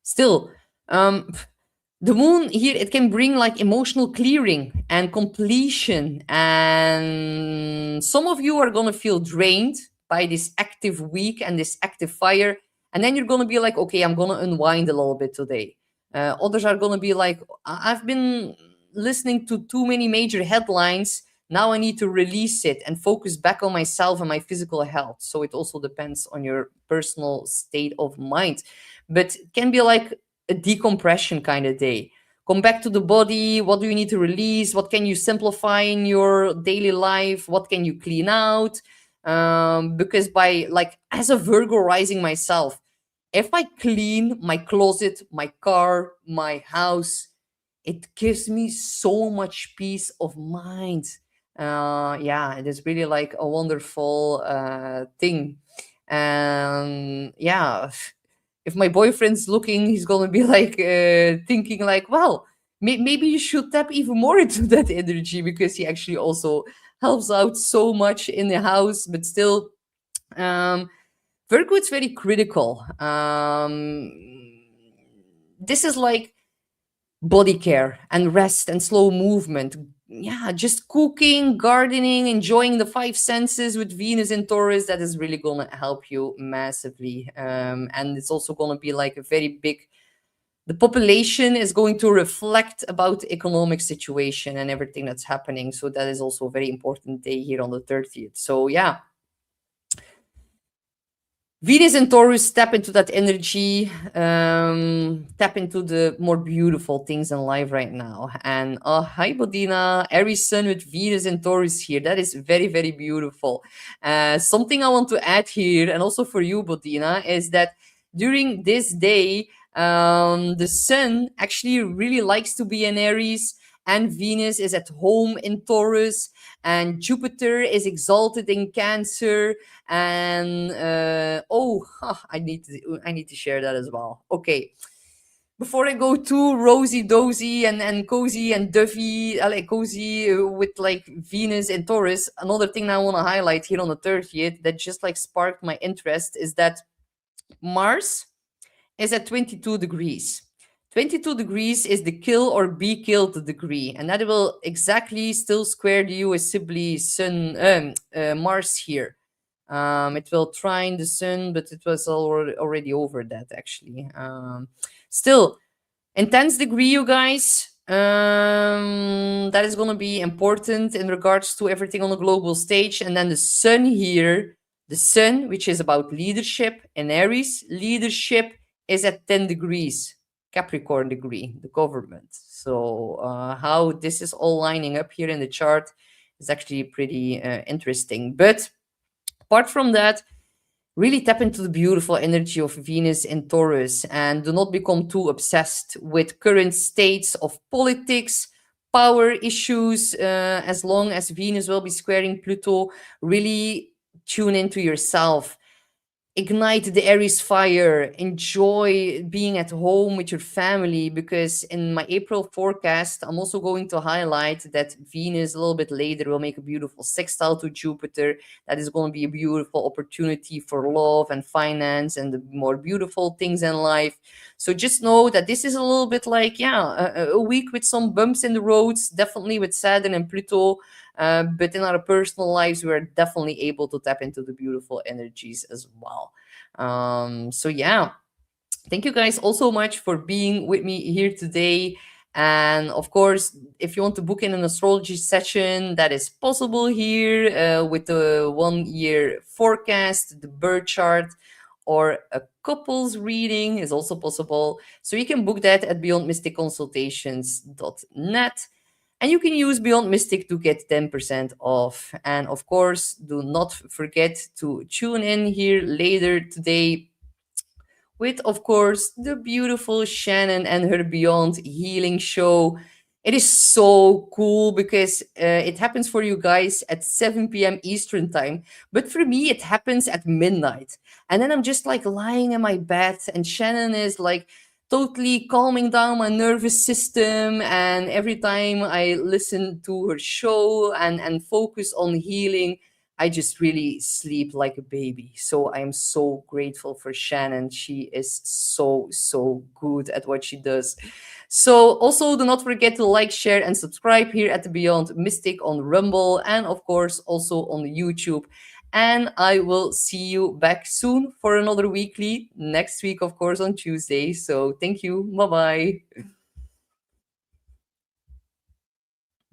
Still, the moon here, it can bring like emotional clearing and completion, and some of you are going to feel drained by this active week and this active fire, and then you're going to be like, okay, I'm going to unwind a little bit today. Others are going to be like, I've been listening to too many major headlines Now I need to release it and focus back on myself and my physical health. So it also depends on your personal state of mind. But it can be like a decompression kind of day. Come back to the body. What do you need to release? What can you simplify in your daily life? What can you clean out? Because by like as a Virgo rising myself, if I clean my closet, my car, my house, it gives me so much peace of mind. Yeah, it is really like a wonderful thing. Yeah, if my boyfriend's looking, he's gonna be like thinking like, well, maybe you should tap even more into that energy, because he actually also helps out so much in the house. But still, um, Virgo is very critical. This is like body care and rest and slow movement. Yeah, just cooking, gardening, enjoying the five senses with Venus in Taurus. That is really gonna help you massively. And it's also gonna be like a very big. The population is going to reflect about the economic situation and everything that's happening. So that is also a very important day here on the 30th. So yeah, Venus and Taurus tap into that energy, tap into the more beautiful things in life right now. And hi, Bodina, Aries Sun with Venus and Taurus here. That is very, very beautiful. Something I want to add here, and also for you, Bodina, is that during this day, the Sun actually really likes to be in Aries, and Venus is at home in Taurus, and Jupiter is exalted in Cancer, and I need to share that as well. Okay, before I go too rosy dozy and cozy and dovey, like cozy with like Venus and Taurus, another thing I want to highlight here on the 30th that just like sparked my interest is that Mars is at 22 degrees. 22 degrees is the kill or be killed degree, and that will exactly still square the US Sibley Sun Mars here. It will trine the Sun, but it was already over that actually. Still, intense degree, you guys. That is going to be important in regards to everything on the global stage. And then the Sun here, the Sun, which is about leadership in Aries, leadership is at 10 degrees, Capricorn degree, the government. So how this is all lining up here in the chart is actually pretty interesting. But apart from that, really tap into the beautiful energy of Venus in Taurus and do not become too obsessed with current states of politics, power issues. As long as Venus will be squaring Pluto, really tune into yourself, ignite the Aries fire, enjoy being at home with your family, because in my April forecast, I'm also going to highlight that Venus a little bit later will make a beautiful sextile to Jupiter. That is going to be a beautiful opportunity for love and finance and the more beautiful things in life. So just know that this is a little bit like, yeah, a week with some bumps in the roads, definitely with Saturn and Pluto. But in our personal lives, we are definitely able to tap into the beautiful energies as well. So yeah, thank you guys all so much for being with me here today. And of course, if you want to book in an astrology session, that is possible here with the 1 year forecast, the birth chart, or a couples reading is also possible. So you can book that at beyondmysticconsultations.net. And you can use Beyond Mystic to get 10% off. And of course, do not forget to tune in here later today with, of course, the beautiful Shannon and her Beyond Healing Show. It is so cool because it happens for you guys at 7 p.m. Eastern Time. But for me, it happens at midnight. And then I'm just like lying in my bed, and Shannon is like totally calming down my nervous system. And every time I listen to her show and focus on healing, I just really sleep like a baby. So I am so grateful for Shannon. She is so, so good at what she does. So also do not forget to like, share, and subscribe here at the Beyond Mystic on Rumble, and of course also on YouTube. And I will see you back soon for another weekly next week, of course, on Tuesday. So thank you. Bye bye.